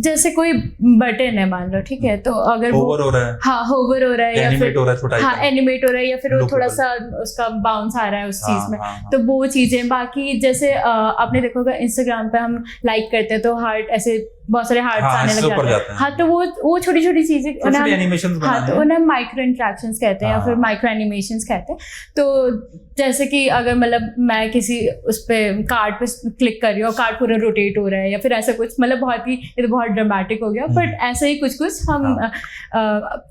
जैसे कोई बटन है मान लो, ठीक है, तो अगर होवर हो रहा है, हाँ होवर हो रहा है या फिर हाँ एनिमेट हो रहा है या फिर वो थोड़ा सा उसका बाउंस आ रहा है उस चीज में, तो वो चीजें। बाकी जैसे आपने देखा होगा इंस्टाग्राम पे हम लाइक करते हैं तो हार्ट ऐसे बहुत सारे हार्ट्स आने लग जाते हैं, हाँ, तो वो छोटी छोटी चीजें, हाँ, तो उन्हें माइक्रो इंट्रैक्शंस कहते हैं या फिर माइक्रो एनिमेशंस कहते हैं। तो जैसे कि अगर मतलब मैं किसी उस पे कार्ड पे क्लिक कर रही हूँ, कार्ड पूरा रोटेट हो रहा है या फिर ऐसा कुछ, मतलब बहुत ही, ये तो बहुत ड्रामेटिक हो गया, बट ऐसे ही कुछ कुछ हम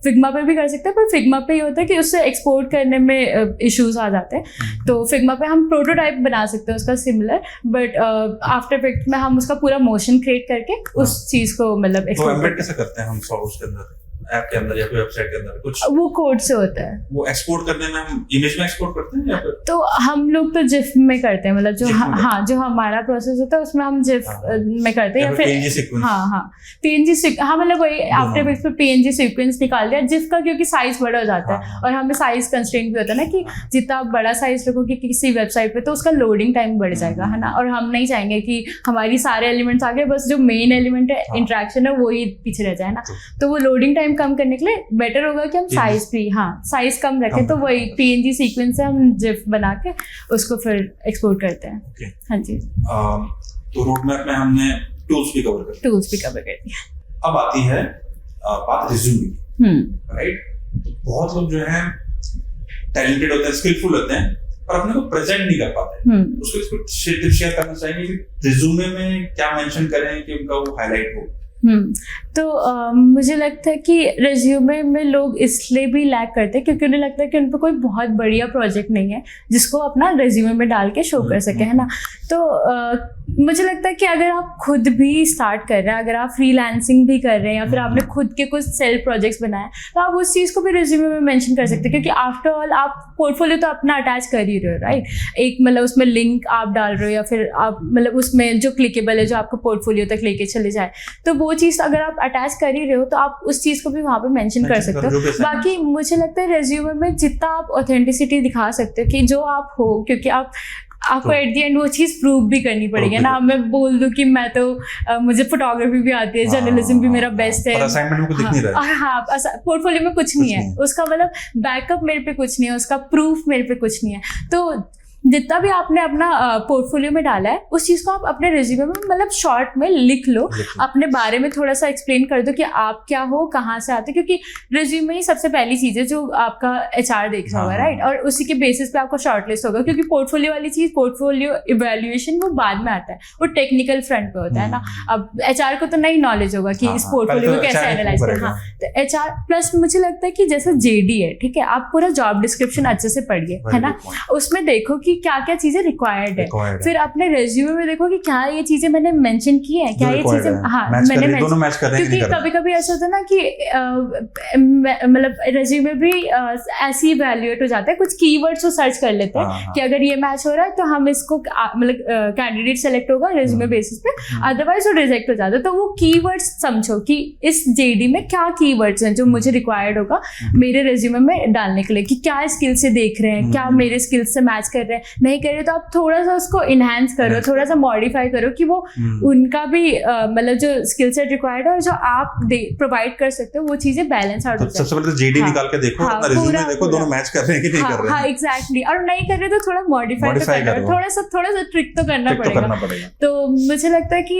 फिग्मा पे भी कर सकते हैं। पर फिग्मा पे ये होता है कि उससे एक्सपोर्ट करने में इश्यूज आ जाते हैं, तो फिग्मा पे हम प्रोटोटाइप बना सकते हैं उसका सिमिलर, बट आफ्टर इफेक्ट में हम उसका पूरा मोशन क्रिएट करके उस चीज को मतलब एक्सपोर्ट कैसे करते हैं हम उसके अंदर, ऐप के अंदर या कोई वेबसाइट के अंदर कुछ? वो कोड से होता है, वो एक्सपोर्ट करने में हम इमेज में एक्सपोर्ट करते हैं या फिर? तो हम लोग तो जिफ में करते हैं, मतलब जो हाँ जो हमारा प्रोसेस होता है उसमें हम जिफ में करते हैं या फिर PNG हाँ मतलब वही आफ्टर इफेक्ट्स पे PNG सीक्वेंस निकाल दिया। जिफ का क्योंकि साइज बड़ा हो जाता है और हमें साइज कंस्ट्रेंट भी होता है ना, कि जितना आप बड़ा साइज रखोगे किसी वेबसाइट पे तो उसका लोडिंग टाइम बढ़ जाएगा, है ना, और हम नहीं चाहेंगे कि हमारी सारे एलिमेंट्स आ गए, बस जो मेन एलिमेंट है इंटरेक्शन है वही पीछे रह जाए ना, तो वो लोडिंग टाइम कम करने के लिए बेटर होगा कि हम साइज भी साइज कम रखें, तो वही PNG सीक्वेंस से हम जिफ बना के उसको फिर एक्सपोर्ट करते हैं। हाँ जी, तो रोड मैप में हमने टूल्स भी कवर कर दिया। अब आती है बात रिज्यूमे, राइट? बहुत लोग जो है टैलेंटेड होते हैं, स्किलफुल होते हैं, पर अपने को प्रेजेंट नहीं कर पाते। उसको शेयर करना चाहिए कि रिज्यूमे में क्या मेंशन करें कि उनका वो हाईलाइट हो। तो मुझे लगता है कि रिज्यूमे में लोग इसलिए भी लैक करते हैं क्योंकि उन्हें लगता है कि उन पर कोई बहुत बढ़िया प्रोजेक्ट नहीं है जिसको अपना रिज्यूमे में डाल के शो कर सके, है ना। तो मुझे लगता है कि अगर आप खुद भी स्टार्ट कर रहे हैं, अगर आप फ्रीलांसिंग भी कर रहे हैं या फिर आपने खुद के कुछ सेल्फ प्रोजेक्ट्स बनाए, तो आप उस चीज़ को भी रिज्यूमे में मेंशन कर सकते हैं, क्योंकि आफ्टर ऑल आप पोर्टफोलियो तो अपना अटैच कर ही रहे हो, राइट। एक मतलब उसमें लिंक आप डाल रहे हो या फिर आप मतलब उसमें जो क्लिकेबल है जो आपको पोर्टफोलियो तक लेके चले जाए, तो वो चीज़ अगर आप अटैच कर ही रहे हो तो आप उस चीज़ को भी वहाँ पे मेंशन कर सकते हो। बाकी मुझे लगता है रिज्यूमे में जितना आप ऑथेंटिसिटी दिखा सकते हो कि जो आप हो, क्योंकि आपको एट दी एंड वो चीज़ प्रूव भी करनी पड़ेगी ना। मैं बोल दूं कि मैं तो मुझे फोटोग्राफी भी आती है, जर्नलिज्म भी मेरा बेस्ट है, हाँ पोर्टफोलियो में कुछ नहीं है, उसका मतलब बैकअप मेरे पे कुछ नहीं है, उसका प्रूफ मेरे पे कुछ नहीं है। तो जितना भी आपने अपना पोर्टफोलियो में डाला है उस चीज़ को आप अपने रिज्यूमे में मतलब शॉर्ट में लिख लो, अपने बारे में थोड़ा सा एक्सप्लेन कर दो कि आप क्या हो, कहाँ से आते, क्योंकि रिज्यूमे ही सबसे पहली चीज़ है जो आपका HR देख रहा होगा, राइट, और उसी के बेसिस पे आपका शॉर्ट लिस्ट होगा, क्योंकि पोर्टफोलियो वाली चीज़, पोर्टफोलियो इवेल्युएशन वो बाद में आता है, वो टेक्निकल फ्रंट पे होता है ना। अब HR को तो नहीं नॉलेज होगा कि इस पोर्टफोलियो को कैसे एनालाइज करें, हाँ, तो HR प्लस मुझे लगता है कि जैसे JD है, ठीक है, आप पूरा जॉब डिस्क्रिप्शन अच्छे से पढ़िए, है ना, उसमें देखो कि क्या क्या चीजें रिक्वायर्ड है, फिर अपने रिज्यूमे में देखो कि क्या ये चीजें मैंने मेंशन की है, क्या ये चीजें मैंने क्योंकि कभी कभी ऐसा होता है ना कि मतलब रिज्यूमे भी ऐसी इवैल्यूएट हो जाता है, कुछ कीवर्ड्स को सर्च कर लेते हैं कि अगर ये मैच हो रहा है तो हम इसको मतलब कैंडिडेट सेलेक्ट होगा रिज्यूमे बेसिस पे, अदरवाइज वो रिजेक्ट हो जाता है। तो वो कीवर्ड्स समझो कि इस JD में क्या कीवर्ड्स हैं जो मुझे रिक्वायर्ड होगा मेरे रिज्यूमे में डालने के लिए, कि क्या स्किल से देख रहे हैं, क्या मेरे स्किल्स से मैच कर रहे हैं, नहीं कर रहे तो आप थोड़ा सा उसको इनहेंस करो, थोड़ा सा मॉडिफाई करो कि वो उनका भी मतलब जो स्किल सेट रिक्वायर्ड है और जो आप प्रोवाइड कर सकते हो वो चीजें बैलेंस आउट हो जाए। सबसे पहले JD निकाल के देखो, अपना रिज्यूमे देखो, दोनों मैच कर रहे हैं कि नहीं कर रहे हैं। हाँ एग्जैक्टली, और नहीं कर रहे तो थोड़ा मॉडिफाई तो करना, थोड़ा सा ट्रिक तो करना पड़ेगा। तो मुझे लगता है कि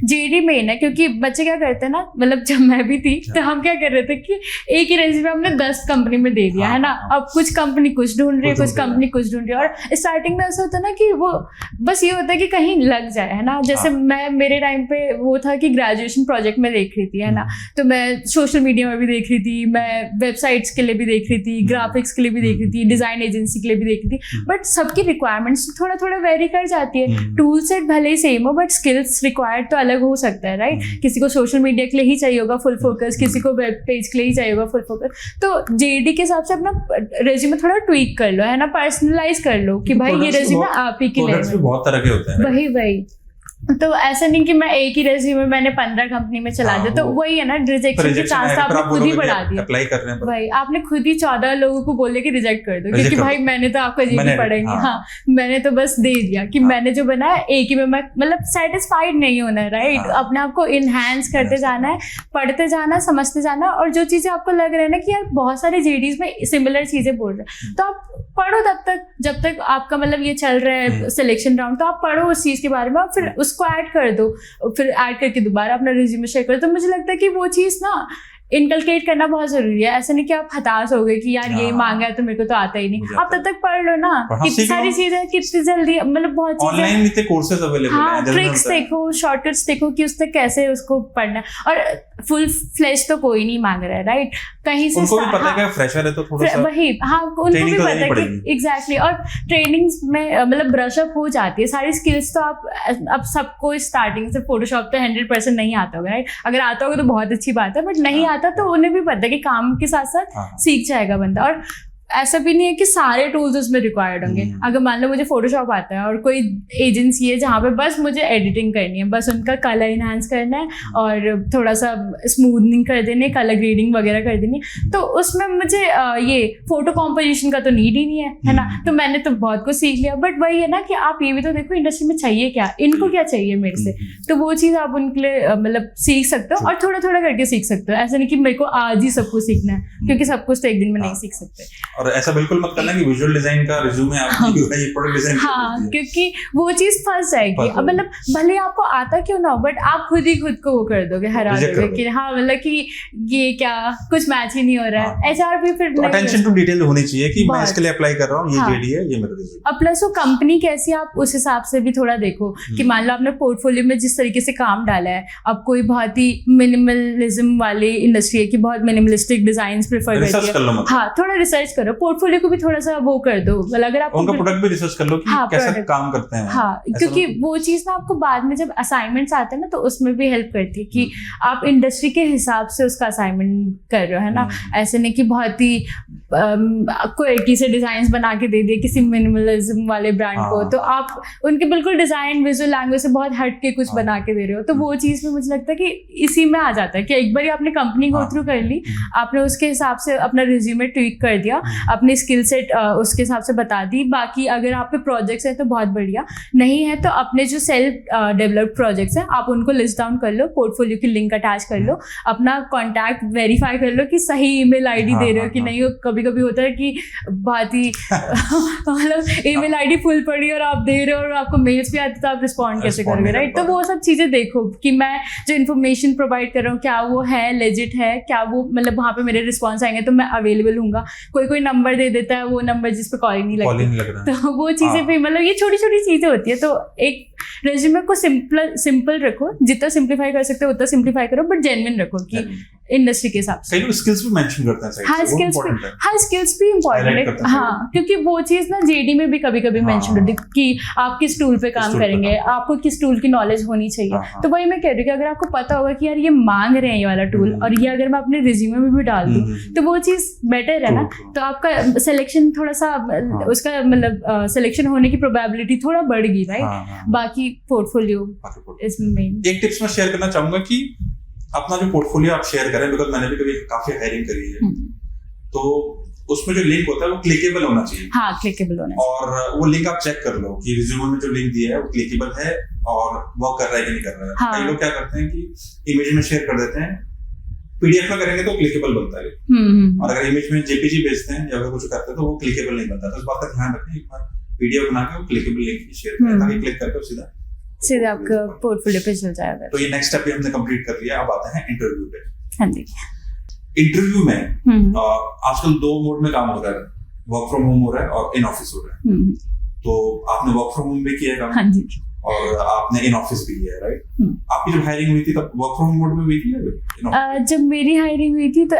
JD मेन है, क्योंकि बच्चे क्या करते हैं ना, मतलब जब मैं भी थी तो हम क्या कर रहे थे कि एक ही रेज्यूमे हमने 10 कंपनी में दे दिया, है ना। अब कुछ कंपनी कुछ ढूंढ रही है, कुछ कंपनी कुछ ढूंढ रही है, और स्टार्टिंग में ऐसा होता है ना कि वो बस ये होता है कि कहीं लग जाए, है ना। जैसे मैं मेरे टाइम पे वो था कि ग्रेजुएशन प्रोजेक्ट में देख रही थी, है ना, तो मैं सोशल मीडिया में भी देख रही थी, मैं वेबसाइट्स के लिए भी देख रही थी, ग्राफिक्स के लिए भी देख रही थी, डिजाइन एजेंसी के लिए भी देख रही थी, बट सबकी रिक्वायरमेंट्स थोड़ा थोड़ा वेरी कर जाती है। टूल सेट भले ही सेम हो बट स्किल्स रिक्वायर्ड तो अलग हो सकता है, राइट। किसी को सोशल मीडिया के लिए ही चाहिए होगा फुल फोकस, किसी को वेब पेज के लिए ही चाहिए होगा फुल फोकस। तो जेडी के हिसाब से अपना रेज्यूमे थोड़ा ट्वीक कर लो, है ना, पर्सनलाइज कर लो कि भाई ये रेज्यूमे आप ही के लिए है। बहुत तरह के होते हैं, वही तो ऐसा नहीं कि मैं एक ही रेज्यूमे मैंने 15 कंपनी में चला दिया, तो वही है ना, रिजेक्शन के चांस आपने खुद ही बढ़ा दिया। अप्लाई कर रहे हैं भाई आपने खुद ही 14 लोगों को बोले कि रिजेक्ट कर दो, क्योंकि भाई मैंने तो आपका जीडी पढ़ा ही नहीं। हाँ, मैंने तो बस दे दिया कि मैंने जो बनाया एक ही में मैं मतलब सेटिस्फाइड नहीं होना है, राइट। अपने आप को इनहेंस करते जाना है, पढ़ते जाना, समझते जाना, और जो चीजें आपको लग रहा है ना कि यार बहुत सारे जेडीज में सिमिलर चीजें बोल रहे हैं, तो आप पढ़ो तब तक जब तक आपका मतलब ये चल रहा है सिलेक्शन राउंड, तो आप पढ़ो उस चीज के बारे में और फिर उसको ऐड कर दो, फिर ऐड करके दोबारा अपना रिज्यूमे शेयर करो। तो मुझे लगता है कि वो चीज़ ना इनकलकेट करना बहुत जरूरी है। ऐसा नहीं कि आप हताश हो गए कि यार ये मांगा है तो मेरे को तो आता ही नहीं। आप तब तक पढ़ लो ना, कितनी सारी चीजें, कितनी जल्दी, मतलब बहुत ऑनलाइन इतने कोर्सेज अवेलेबल हैं। हाँ, ट्रिक्स देखो, शॉर्टकट्स देखो कि उससे कैसे उसको पढ़ना है। और फुल फ्लेश तो कोई नहीं मांग रहा है, राइट। कहीं से उनको भी पता है कि फ्रेशर है तो थोड़ा सा वही, हाँ, उनको भी पता है कि एग्जैक्टली। और ट्रेनिंग्स में मतलब ब्रश अप हो जाती है सारी स्किल्स। तो आप अब सबको स्टार्टिंग से फोटोशॉप तो 100% नहीं आता होगा, राइट। अगर आता होगा तो बहुत अच्छी बात है, बट नहीं आता तो उन्हें भी पता है कि काम के साथ साथ सीख जाएगा बंदा। और ऐसा भी नहीं है कि सारे टूल्स उसमें रिक्वायर्ड होंगे। अगर मान लो मुझे फोटोशॉप आता है और कोई एजेंसी है जहाँ पे बस मुझे एडिटिंग करनी है, बस उनका कलर इनहांस करना है और थोड़ा सा स्मूथनिंग कर देनी है, कलर ग्रेडिंग वगैरह कर देनी है, तो उसमें मुझे ये फोटो कॉम्पोजिशन का तो नीड ही नहीं है ना। तो मैंने तो बहुत कुछ सीख लिया, बट वही है ना कि आप ये भी तो देखो इंडस्ट्री में चाहिए क्या, इनको क्या चाहिए मेरे से, तो वो चीज़ आप उनके लिए मतलब सीख सकते हो और थोड़ा थोड़ा करके सीख सकते हो। ऐसा नहीं कि मेरे को आज ही सब कुछ सीखना है, क्योंकि सब कुछ तो एक दिन में नहीं सीख सकते। और ऐसा बिल्कुल मत करना कि विजुअल डिजाइन का रिज्यूमे आपकी ये प्रोडक्ट डिजाइन, हाँ, क्योंकि वो चीज फंस जाएगी। अब मतलब भले आपको आता क्यों ना हो, बट आप खुद ही खुद को वो कर दोगे, हरा दोगे कि हाँ मतलब कि ये क्या कुछ मैच ही नहीं हो रहा है। एचआर भी फिर अटेंशन टू डिटेल होनी चाहिए कि मैं इसके लिए अप्लाई कर रहा हूँ, ये जेडी है, ये मेरा रिज्यूमे। अब प्लस वो कंपनी कैसी है आप उस हिसाब से भी थोड़ा देखो कि मान लो आपने पोर्टफोलियो में जिस तरीके से काम डाला है, अब कोई बहुत ही मिनिमलिज्म वाली इंडस्ट्री है कि बहुत मिनिमलिस्टिक डिजाइन्स प्रेफर करती है, हाँ, थोड़ा रिसर्च करो, पोर्टफोलियो को भी थोड़ा सा वो कर दो। मतलब अगर आप उनका प्रोडक्ट भी रिसर्च कर लो कि कैसा काम करते हैं। हाँ, क्योंकि वो चीज ना आपको बाद में जब असाइनमेंट्स आते हैं ना तो उसमें भी हेल्प करती है कि आप इंडस्ट्री के हिसाब से उसका असाइनमेंट कर रहे हो, है ना। ऐसे नहीं कि बहुत ही क्विकी से डिजाइन बना के दे दिए किसी मिनिमलिज्म वाले ब्रांड को, तो आप उनके बिल्कुल डिजाइन विजुअल लैंग्वेज से बहुत हट के कुछ बना के दे रहे हो। तो वो चीज में मुझे लगता है कि इसी में आ जाता है कि एक बार आपने कंपनी गो थ्रू कर ली, आपने उसके हिसाब से अपना रिज्यूमे ट्वीक कर दिया, अपनी स्किल सेट उसके हिसाब से बता दी। बाकी अगर आप पे प्रोजेक्ट्स हैं तो बहुत बढ़िया, नहीं है तो अपने जो सेल्फ डेवलप्ड प्रोजेक्ट्स हैं आप उनको लिस्ट डाउन कर लो, पोर्टफोलियो की लिंक अटैच कर लो, अपना कॉन्टैक्ट वेरीफाई कर लो कि सही ईमेल आईडी दे रहे हो कि नहीं। कभी कभी होता है कि बात ही मतलब ईमेल आईडी फुल पड़ी और आप दे रहे हो और आपको मेल्स भी आते तो आप रिस्पॉन्ड कैसे करोगे, राइट। तो वो सब चीज़ें देखो कि मैं जो इन्फॉर्मेशन प्रोवाइड कर रहा हूँ क्या वो है लेजिट है, क्या वो मतलब वहाँ पे मेरे रिस्पॉन्स आएंगे तो मैं अवेलेबल हूँगा। कोई नंबर दे देता है, वो नंबर जिस पे कॉल नहीं लगता, तो वो चीजें भी मतलब ये छोटी छोटी चीजें होती है। तो एक रेज्यूमे को सिंपल रखो, जितना सिंप्लीफाई कर सकते हो उतना सिंप्लीफाई करो, बट जेन्युइन रखो कि इंडस्ट्री के हिसाब से। स्किल्स भी मेंशन करते हैं, हाँ, स्किल्स भी इम्पोर्टेंट है। हाँ, क्योंकि वो चीज ना जेडी में भी कभी कभी मेंशन होती है कि आप किस टूल पे काम करेंगे, आपको किस टूल की नॉलेज होनी चाहिए। तो वही मैं कह रही हूँ कि अगर आपको पता होगा कि यार ये मांग रहे हैं ये वाला टूल, और ये अगर मैं अपने रिज्यूमे में भी डाल दूँ तो वो चीज बेटर है ना। तो आपका सिलेक्शन थोड़ा सा उसका मतलब सिलेक्शन होने की प्रोबेबिलिटी थोड़ा बढ़ गई, राइट। बाकी पोर्टफोलियो इज मेन। एक टिप्स मैं शेयर करना चाहूंगा कि अपना जो पोर्टफोलियो आप शेयर करें, बिकॉज मैंने भी कभी काफी हायरिंग करी है, तो उसमें जो लिंक होता है वो क्लिकेबल होना चाहिए। हाँ, क्लिकेबल होना चाहिए। और वो लिंक आप चेक कर लो कि रिज्यूमे में जो लिंक दिया है वो क्लिकेबल है और वर्क कर रहा है कि नहीं कर रहा है। हाँ। कई लोग क्या करते हैं कि इमेज में शेयर कर देते हैं, पीडीएफ में करेंगे तो क्लिकेबल बनता है, और अगर इमेज में जेपीजी भेजते हैं या अगर कुछ करते हैं तो वो क्लिकेबल नहीं बनता। तो इस बात का ध्यान रखें, एक बार पीडीएफ बना के वो क्लिकेबल लिंक शेयर करें ताकि क्लिक करके सीधा आपका पोर्टफोलियो पे चल जाएगा। तो ये नेक्स्ट स्टेप भी हमने कंप्लीट कर लिया। अब आते हैं इंटरव्यू पे। हाँ जी, इंटरव्यू में आजकल 2 मोड में काम हो रहा है, वर्क फ्रॉम होम हो रहा है और इन ऑफिस हो रहा है। तो आपने वर्क फ्रॉम होम भी किया है काम? हाँ जी। और आपने इन ऑफिस भी किया है, राइट? आपकी जब हायरिंग हुई थी तब वर्क फ्रॉम मोड में हुई थी या जब मेरी हायरिंग हुई थी तो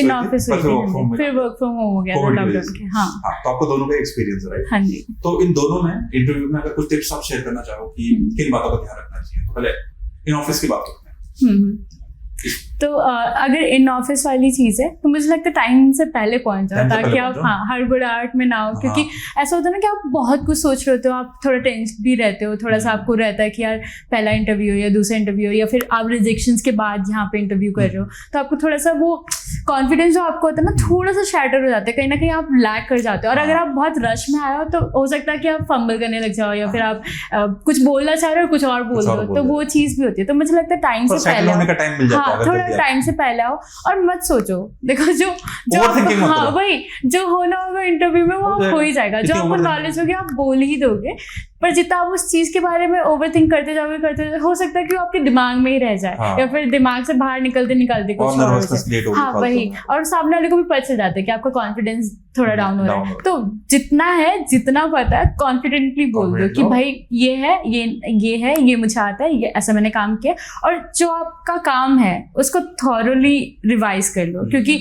इन ऑफिस हुई थी, फिर वर्क फ्रॉम होम हो गया था लॉकडाउन के। हाँ, तो आपको दोनों का एक्सपीरियंस है, राइट? हाँ जी। तो इन दोनों में इंटरव्यू में अगर कुछ टिप्स आप शेयर करना चाहो कि किन बातों का ध्यान रखना चाहिए, तो पहले इन ऑफिस की बात करते हैं। तो अगर इन ऑफिस वाली चीज है तो मुझे लगता है टाइम से पहले पहुंच जाओ, ताकि आप हड़बड़ाहट में ना हो, क्योंकि ऐसा होता है ना कि आप बहुत कुछ सोच रहे होते हो, आप थोड़ा टेंशन भी रहते हो, थोड़ा सा आपको रहता है कि यार पहला इंटरव्यू या दूसरा इंटरव्यू या फिर आप रिजेक्शंस के बाद यहाँ पे इंटरव्यू कर रहे हो, तो आपको थोड़ा सा वो कॉन्फिडेंस जो आपको होता है ना थोड़ा सा शैटर हो जाता है, कहीं ना कहीं आप लैग कर जाते हो। और अगर आप बहुत रश में आए हो तो हो सकता है कि आप फंबल करने लग जाओ या फिर आप कुछ बोलना चाह रहे हो कुछ और बोल दो, तो वो चीज भी होती है। तो मुझे लगता है टाइम से पहले, हाँ, थोड़ा टाइम से पहले आओ और मत सोचो। देखो जो हाँ वही जो होना होगा इंटरव्यू में वो आप हो ही जाएगा, जो आपको नॉलेज होगी आप बोल ही दोगे, पर जितना आप उस चीज के बारे में ओवरथिंक करते जाओगे हो सकता है कि वो आपके दिमाग में ही रह जाए, या फिर दिमाग से बाहर निकलते कुछ और हो जाए। हाँ वही, और सामने वाले को भी पता चल जाता है कि आपका कॉन्फिडेंस थोड़ा डाउन हो रहा है। तो जितना है जितना पता है कॉन्फिडेंटली बोल दो कि भाई ये है ये मुझे आता है, ये ऐसा मैंने काम किया, और जो आपका काम है उसको थॉरोली रिवाइज कर लो। क्योंकि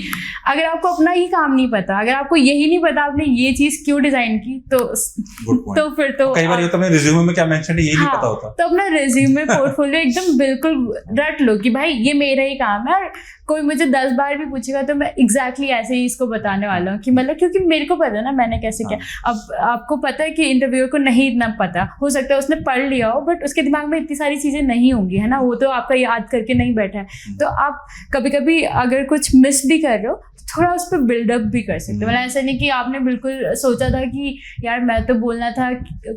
अगर आपको अपना ही काम नहीं पता, अगर आपको यही नहीं पता आपने ये चीज क्यों डिजाइन की, तो फिर तो कई बार अपने रिज्यूमे में क्या मेंशन है ये नहीं पता होता, तो अपना रिज्यूमे पोर्टफोलियो एकदम बिल्कुल रट लो कि भाई ये मेरा ही काम है, और कोई मुझे 10 बार भी पूछेगा तो मैं एग्जैक्टली ऐसे ही इसको बताने वाला हूँ कि मतलब क्योंकि मेरे को पता है ना मैंने कैसे किया। अब आपको पता है कि इंटरव्यूअर को नहीं इतना पता, हो सकता है उसने पढ़ लिया हो बट उसके दिमाग में इतनी सारी चीजें नहीं होंगी, है ना, वो तो आपका याद करके नहीं बैठा है। तो आप कभी कभी अगर कुछ मिस भी कर रहे हो थोड़ा उस पर बिल्डअप भी कर सकते हो। मतलब ऐसा नहीं कि आपने बिल्कुल सोचा था कि यार मैं तो बोलना था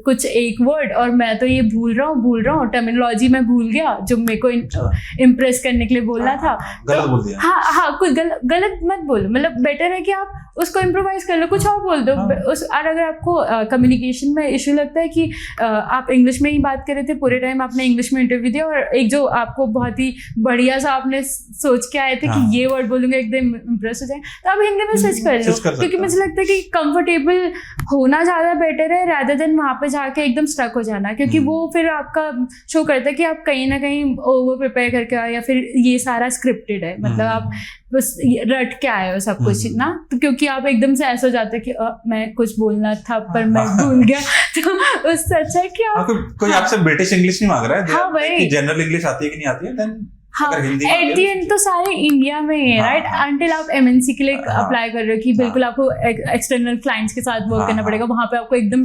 कुछ एक वर्ड और मैं तो ये भूल रहा हूँ, टर्मिनोलॉजी में भूल गया जो मेरे को इम्प्रेस करने के लिए बोलना था। गलत बोल दिया। हाँ कुछ गलत मत बोलो, मतलब बेटर है कि आप उसको इम्प्रोवाइज कर लो, कुछ और बोल दो। और अगर आपको कम्युनिकेशन में इशू लगता है कि आप इंग्लिश में ही बात कर रहे थे पूरे टाइम, आपने इंग्लिश में इंटरव्यू दिया और एक जो आपको बहुत ही बढ़िया सा आपने सोच के आए थे कि ये वर्ड बोलूंगा एकदम इम्प्रेस हो जाए, तो आप हिंदी में स्विच कर लो। क्योंकि मुझे लगता है कि कंफर्टेबल होना ज़्यादा बेटर है रादर देन वहाँ पे जाके एकदम स्टक हो जाना, क्योंकि वो फिर आपका शो करता है कि आप कहीं ना कहीं ओवर प्रिपेयर करके आए या फिर ये सारा स्क्रिप्टेड है, मतलब आप बस रट के आए हो सब कुछ ना। तो क्योंकि आप एकदम से ऐसा हो जाते कि मैं कुछ बोलना था पर मैं भूल गया, तो उससे अच्छा है कि आप कोई आपसे ब्रिटिश इंग्लिश नहीं मांग रहा है, हाँ भाई जनरल इंग्लिश आती है कि नहीं आती है, देन हाँ, एट दी एंड तो सारे इंडिया में ही है, राइट, अंटिल आप एमएनसी के लिए अप्लाई कर रहे हो कि बिल्कुल आपको एक्सटर्नल क्लाइंट्स के साथ वर्क करना पड़ेगा, वहाँ पे आपको एकदम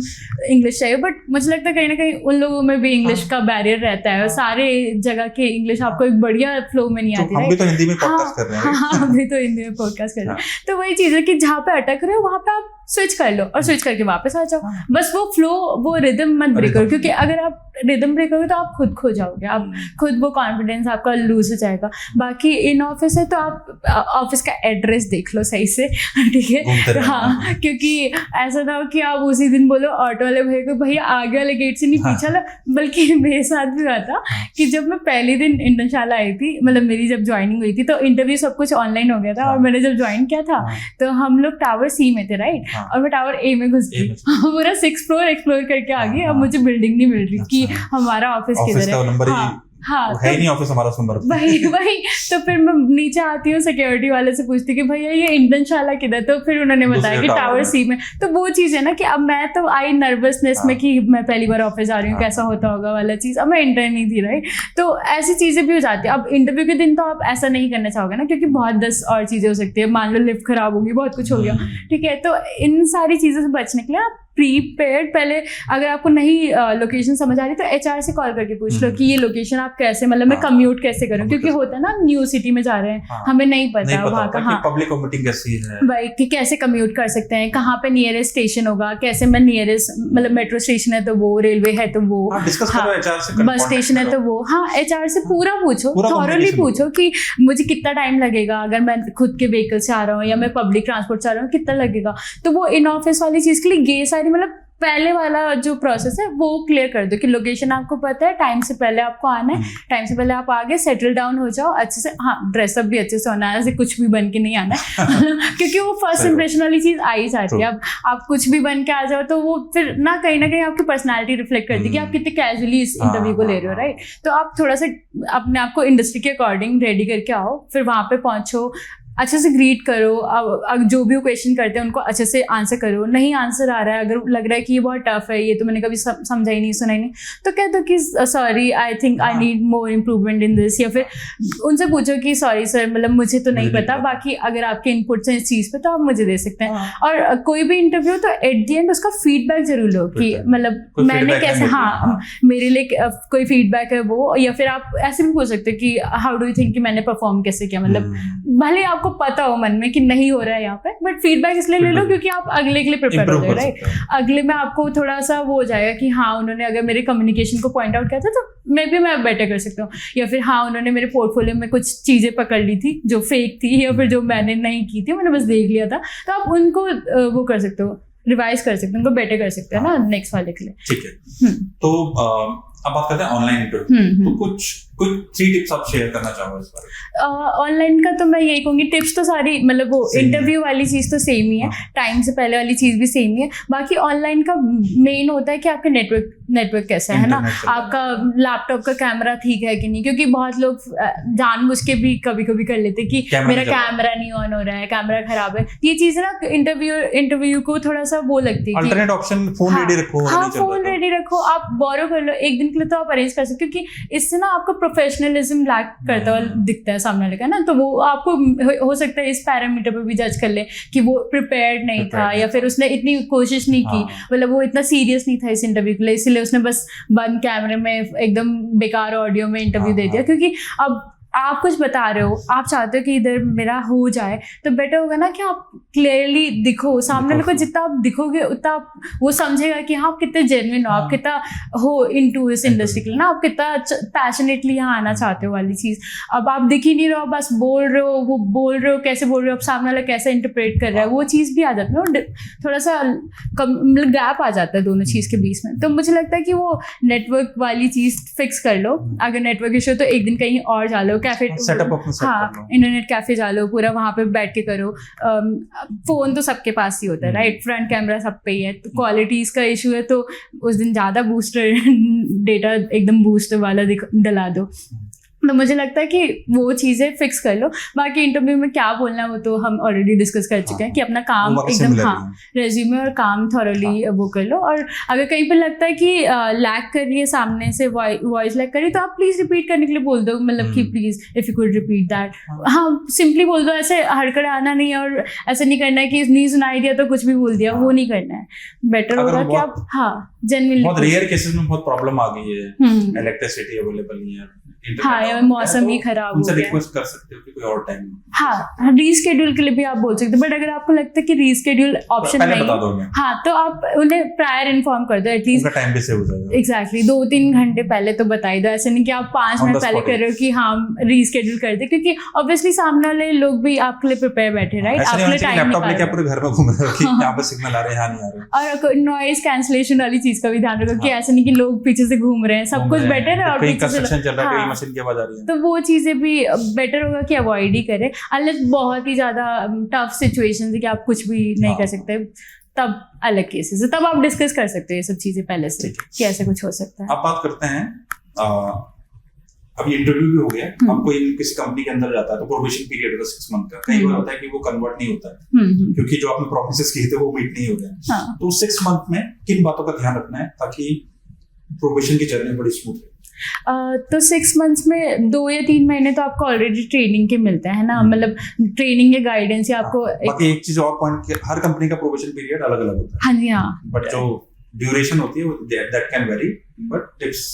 इंग्लिश चाहिए। बट मुझे लगता है कहीं ना कहीं उन लोगों में भी इंग्लिश का बैरियर रहता है, और सारे जगह के इंग्लिश आपको एक बढ़िया फ्लो में नहीं आती। हम भी तो हिंदी में पॉडकास्ट कर रहे हैं। हाँ, हम भी तो हिंदी में पॉडकास्ट कर रहे हैं। तो वही चीज़ है कि जहाँ पे अटक रहे हो वहाँ पे आप स्विच कर लो और स्विच करके वापस आ जाओ। बस वो फ्लो, वो रिदम मत ब्रेक करो, क्योंकि अगर आप रिदम ब्रेक करोगे तो आप खुद खो जाओगे, आप खुद वो कॉन्फिडेंस आपका लूज हो जाएगा। बाकी इन ऑफिस है तो आप ऑफिस का एड्रेस देख लो सही से, ठीक है, हाँ, क्योंकि ऐसा ना हो कि आप उसी दिन बोलो ऑटो वाले भैया को भैया आगे वाले गेट से नहीं पीछे ला। बल्कि मेरे साथ भी हुआ था कि जब मैं पहले दिन इंटर्नशाला आई थी, मतलब मेरी जब ज्वाइनिंग हुई थी तो इंटरव्यू सब कुछ ऑनलाइन हो गया था, और मैंने जब ज्वाइन किया था तो हम लोग टावर सी में थे, राइट, और मैं टावर ए में घुस गई, पूरा 6th फ्लोर एक्सप्लोर करके आ गई। अब मुझे बिल्डिंग नहीं मिल रही कि हमारा ऑफिस किधर है। हाँ, है नहीं ऑफिस हमारा नंबर। वही तो फिर मैं नीचे आती हूँ, सिक्योरिटी वाले से पूछती कि भैया ये इंटर्नशाला किधर, तो फिर उन्होंने बताया कि टावर सी में। तो वो चीज़ है ना कि अब मैं तो आई नर्वसनेस में कि मैं पहली बार ऑफिस जा रही हूँ, कैसा होता होगा वाला चीज़। अब मैं इंटर्न नहीं थी, राइट, तो ऐसी चीज़ें भी हो जाती है। अब इंटरव्यू के दिन तो आप ऐसा नहीं करना चाहोगे ना, क्योंकि बहुत 10 और चीज़ें हो सकती है, मान लो लिफ्ट खराब होगी, बहुत कुछ हो गया, ठीक है। तो इन सारी चीज़ों से बचने के लिए आप प्रीपेड पहले, अगर आपको नहीं लोकेशन समझ आ रही तो एचआर से कॉल करके पूछ लो कि ये लोकेशन आप कैसे, मतलब मैं कम्यूट कैसे करूं, क्योंकि होता है ना न्यू सिटी में जा रहे हैं, हमें नहीं पता वहाँ का, हाँ, पब्लिक कम्यूटिंग कैसी है भाई, कि कैसे कम्यूट कर सकते हैं, कहाँ पे नियरेस्ट स्टेशन होगा, कैसे मैं नियरेस्ट, मतलब मेट्रो स्टेशन है तो वो, रेलवे है तो वो, बस स्टेशन है तो वो, हाँ, एचआर से पूरा पूछो, थॉरली पूछो कि मुझे कितना टाइम लगेगा अगर मैं खुद के व्हीकल से आ रहा हूँ या मैं पब्लिक ट्रांसपोर्ट से आ रहा हूँ, कितना लगेगा। तो वो इन ऑफिस वाली चीज़ के लिए ये सारी, मतलब पहले वाला जो प्रोसेस है वो क्लियर कर दो कि लोकेशन आपको पता है, टाइम से पहले आपको आना है, टाइम से पहले आप आगे सेटल डाउन हो जाओ अच्छे से। हाँ, ड्रेसअप भी अच्छे से होना है, ऐसे कुछ भी बन के नहीं आना है क्योंकि वो फर्स्ट इंप्रेशन वाली चीज़ आ ही जाती है। अब आप कुछ भी बन के आ जाओ तो वो फिर ना कहीं आपकी पर्सनैलिटी रिफ्लेक्ट करती है कि आप कितने कैजुअली इस इंटरव्यू को ले रहे हो, राइट। तो आप थोड़ा सा अपने आप को इंडस्ट्री के अकॉर्डिंग रेडी करके आओ, फिर वहाँ पे पहुँचो, अच्छे से ग्रीट करो, अब जो भी वो क्वेश्चन करते हैं उनको अच्छे से आंसर करो। नहीं आंसर आ रहा है, अगर लग रहा है कि ये बहुत टफ है, ये तो मैंने कभी समझा ही नहीं, सुना ही नहीं, तो कह दो कि sorry, I think I need more improvement in this, या फिर उनसे पूछो कि सॉरी सर, मतलब मुझे तो नहीं पता, बाकी अगर आपके इनपुट्स हैं इस चीज़ पे तो आप मुझे दे सकते हैं। और कोई भी इंटरव्यू तो एट द एंड उसका फीडबैक जरूर लो कि मतलब मैंने कैसे, हाँ मेरे लिए कोई फीडबैक है वो, या फिर आप ऐसे भी पूछ सकते हो कि हाउ डू यू थिंक कि मैंने परफॉर्म कैसे किया, मतलब भले आपको पता हो मन में कि नहीं हो रहा है यहाँ पे, बट फीडबैक इसलिए ले लो क्योंकि आप अगले के लिए प्रिपेयर हो जाए, राइट। अगले में आपको थोड़ा सा वो हो जाएगा कि हाँ उन्होंने अगर मेरे कम्युनिकेशन को पॉइंट आउट किया था तो मैं बेटर कर सकता हूँ, या फिर हाँ उन्होंने मेरे पोर्टफोलियो में कुछ चीज़ें पकड़ ली थी जो फेक थी, या फिर जो मैंने नहीं की थी, मैंने बस देख लिया था, तो आप उनको वो कर सकते हो, रिवाइज कर सकते हो, उनको बेटर कर सकते हो ना नेक्स्ट वाले के लिए। ठीक है। तो अब बात करते हैं ऑनलाइन इंटरव्यू, तो कुछ 3 टिप्स आप शेयर करना चाहो इस बारे में? ऑनलाइन का तो मैं यही कहूँगी, टिप्स तो सारी मतलब वो इंटरव्यू वाली चीज़ तो सेम ही है, टाइम से पहले वाली चीज़ भी सेम ही है। बाकी ऑनलाइन का मेन होता है कि आपका नेटवर्क कैसा है ना, आपका लैपटॉप का कैमरा ठीक है कि नहीं, क्योंकि बहुत लोग जानबूझ के भी कभी कभी कर लेते कि मेरा कैमरा नहीं ऑन हो रहा है, कैमरा खराब है। ये चीज़ ना इंटरव्यू को थोड़ा सा वो लगती है। अल्टरनेट ऑप्शन फोन रेडी रखो, हाँ फोन रेडी रखो, आप बोरो कर लो, एक दिन के लिए तो आप अरेंज कर सकते हो, क्योंकि इससे ना आपको प्रोफेशनलिज्म लैक करता हुआ दिखता है सामने वाले का ना, तो वो आपको हो सकता है इस पैरामीटर पर भी जज कर ले कि वो प्रिपेयर्ड नहीं था, या फिर उसने इतनी कोशिश नहीं की, मतलब वो इतना सीरियस नहीं था इस इंटरव्यू के लिए, इसलिए उसने बस बंद कैमरे में एकदम बेकार ऑडियो में इंटरव्यू दे दिया। क्योंकि अब आप कुछ बता रहे हो, आप चाहते हो कि इधर मेरा हो जाए, तो बेटर होगा ना कि आप क्लियरली दिखो, सामने वाले को जितना आप दिखोगे उतना वो समझेगा कि हाँ आप कितने जेन्युइन हो, आप कितना हो इनटू इस इंडस्ट्री के लिए ना, आप कितना पैशनेटली यहाँ आना चाहते हो वाली चीज़। अब आप दिख ही नहीं रहे हो, बस बोल रहे हो, वो बोल रहे हो, कैसे बोल रहे हो, अब सामने वाला कैसे इंटरप्रेट कर रहा है, वो चीज़ भी आ जाती है ना, थोड़ा सा मतलब गैप आ जाता है दोनों चीज़ के बीच में। तो मुझे लगता है कि वो नेटवर्क वाली चीज़ फिक्स कर लो, अगर नेटवर्क इशू तो एक दिन कहीं और जा लो, कैफे सेटअप अपना सेट कर लो, इंटरनेट कैफे जा लो, पूरा वहाँ पे बैठ के करो। फोन तो सबके पास ही होता है, राइट, फ्रंट कैमरा सब पे ही है, तो क्वालिटीज का इशू है तो उस दिन ज़्यादा बूस्टर डेटा एकदम बूस्टर वाला डला दो। तो मुझे लगता है कि वो चीज़ें फिक्स कर लो। बाकी इंटरव्यू में क्या बोलना है वो तो हम ऑलरेडी डिस्कस कर चुके हैं कि अपना काम एकदम, हाँ रेज्यूमे और काम थॉरोली वो कर लो। और अगर कहीं पर लगता है कि लैग कर रही है, सामने से वॉइस लैग कर रही है, तो आप प्लीज़ रिपीट करने के लिए बोल दो, मतलब कि please if you could repeat that. हाँ सिंपली बोल दो, ऐसे हड़कड़ आना नहीं, और ऐसे नहीं करना है कि नहीं सुनाई दिया तो कुछ भी बोल दिया, वो नहीं करना है। बेटर होगा कि आप हाँ जेन्युइनली, बहुत रेयर केसेस में बहुत प्रॉब्लम आ गई है, इलेक्ट्रिसिटी अवेलेबल नहीं है, हाँ मौसम ही खराब हो गया, रिक्वेस्ट कर सकते हो कि कोई और टाइम, हाँ रीस्केड्यूल के लिए भी आप बोल सकते हो। बट अगर आपको लगता है कि रीस्केड्यूल ऑप्शन नहीं, हाँ तो आप उन्हें प्रायर इन्फॉर्म कर दो, एटलीस्ट टाइम भी सेव हो जाएगा। एग्जैक्टली 2-3 घंटे पहले तो बता ही दो, ऐसे नहीं कि आप 5 मिनट पहले कर रहे हो कि हाँ रीस्केड्यूल कर दे, क्योंकि ऑब्वियसली सामने वाले लोग भी आपके लिए प्रिपेयर बैठे, राइट, आपके लिए टाइम लैपटॉप लेके पूरे घर में घूम रहे हो कि यहाँ पे सिग्नल आ रहे हैं, यहाँ नहीं आ रहे। और नॉइज कैंसलेशन वाली चीज का भी ध्यान रखो कि ऐसा नहीं कि लोग पीछे से घूम रहे हैं, सब कुछ बेटर है और पीछे से चल रहा है, कहीं मशीन की आवाज आ रही है, तो वो चीज़ें भी बेटर होगा कि अवॉइड ही करें, अनलेस बहुत ही ज़्यादा टफ सिचुएशन है कि आप कुछ भी नहीं कर सकते, तब अलग केसेस है, तब आप डिस्कस कर सकते हो ये सब चीज़ें पहले से कि ऐसे कुछ हो सकता है। अब बात करते हैं, अब इंटरव्यू भी हो गया, अब कोई किसी कंपनी के अंदर जाता है तो प्रोबेशन पीरियड होता है 6 मंथ का, कई बार होता है कि वो कन्वर्ट नहीं होता है क्योंकि जो आपने प्रोमिसेस किए थे वो मीट नहीं हो रहे, तो 6 मंथ में किन बातों का ध्यान रखना है ताकि प्रोबेशन की जर्नी बड़ी स्मूथ है? तो 6 मंथ्स में 2 या 3 महीने तो आपको ऑलरेडी ट्रेनिंग के मिलते हैं ना, मतलब ट्रेनिंग के गाइडेंस या आपको बाकी एक चीज और पॉइंट, हर कंपनी का प्रोबेशन पीरियड अलग अलग होता है। हाँ जी हाँ, बट जो ड्यूरेशन होती है that can very, but tips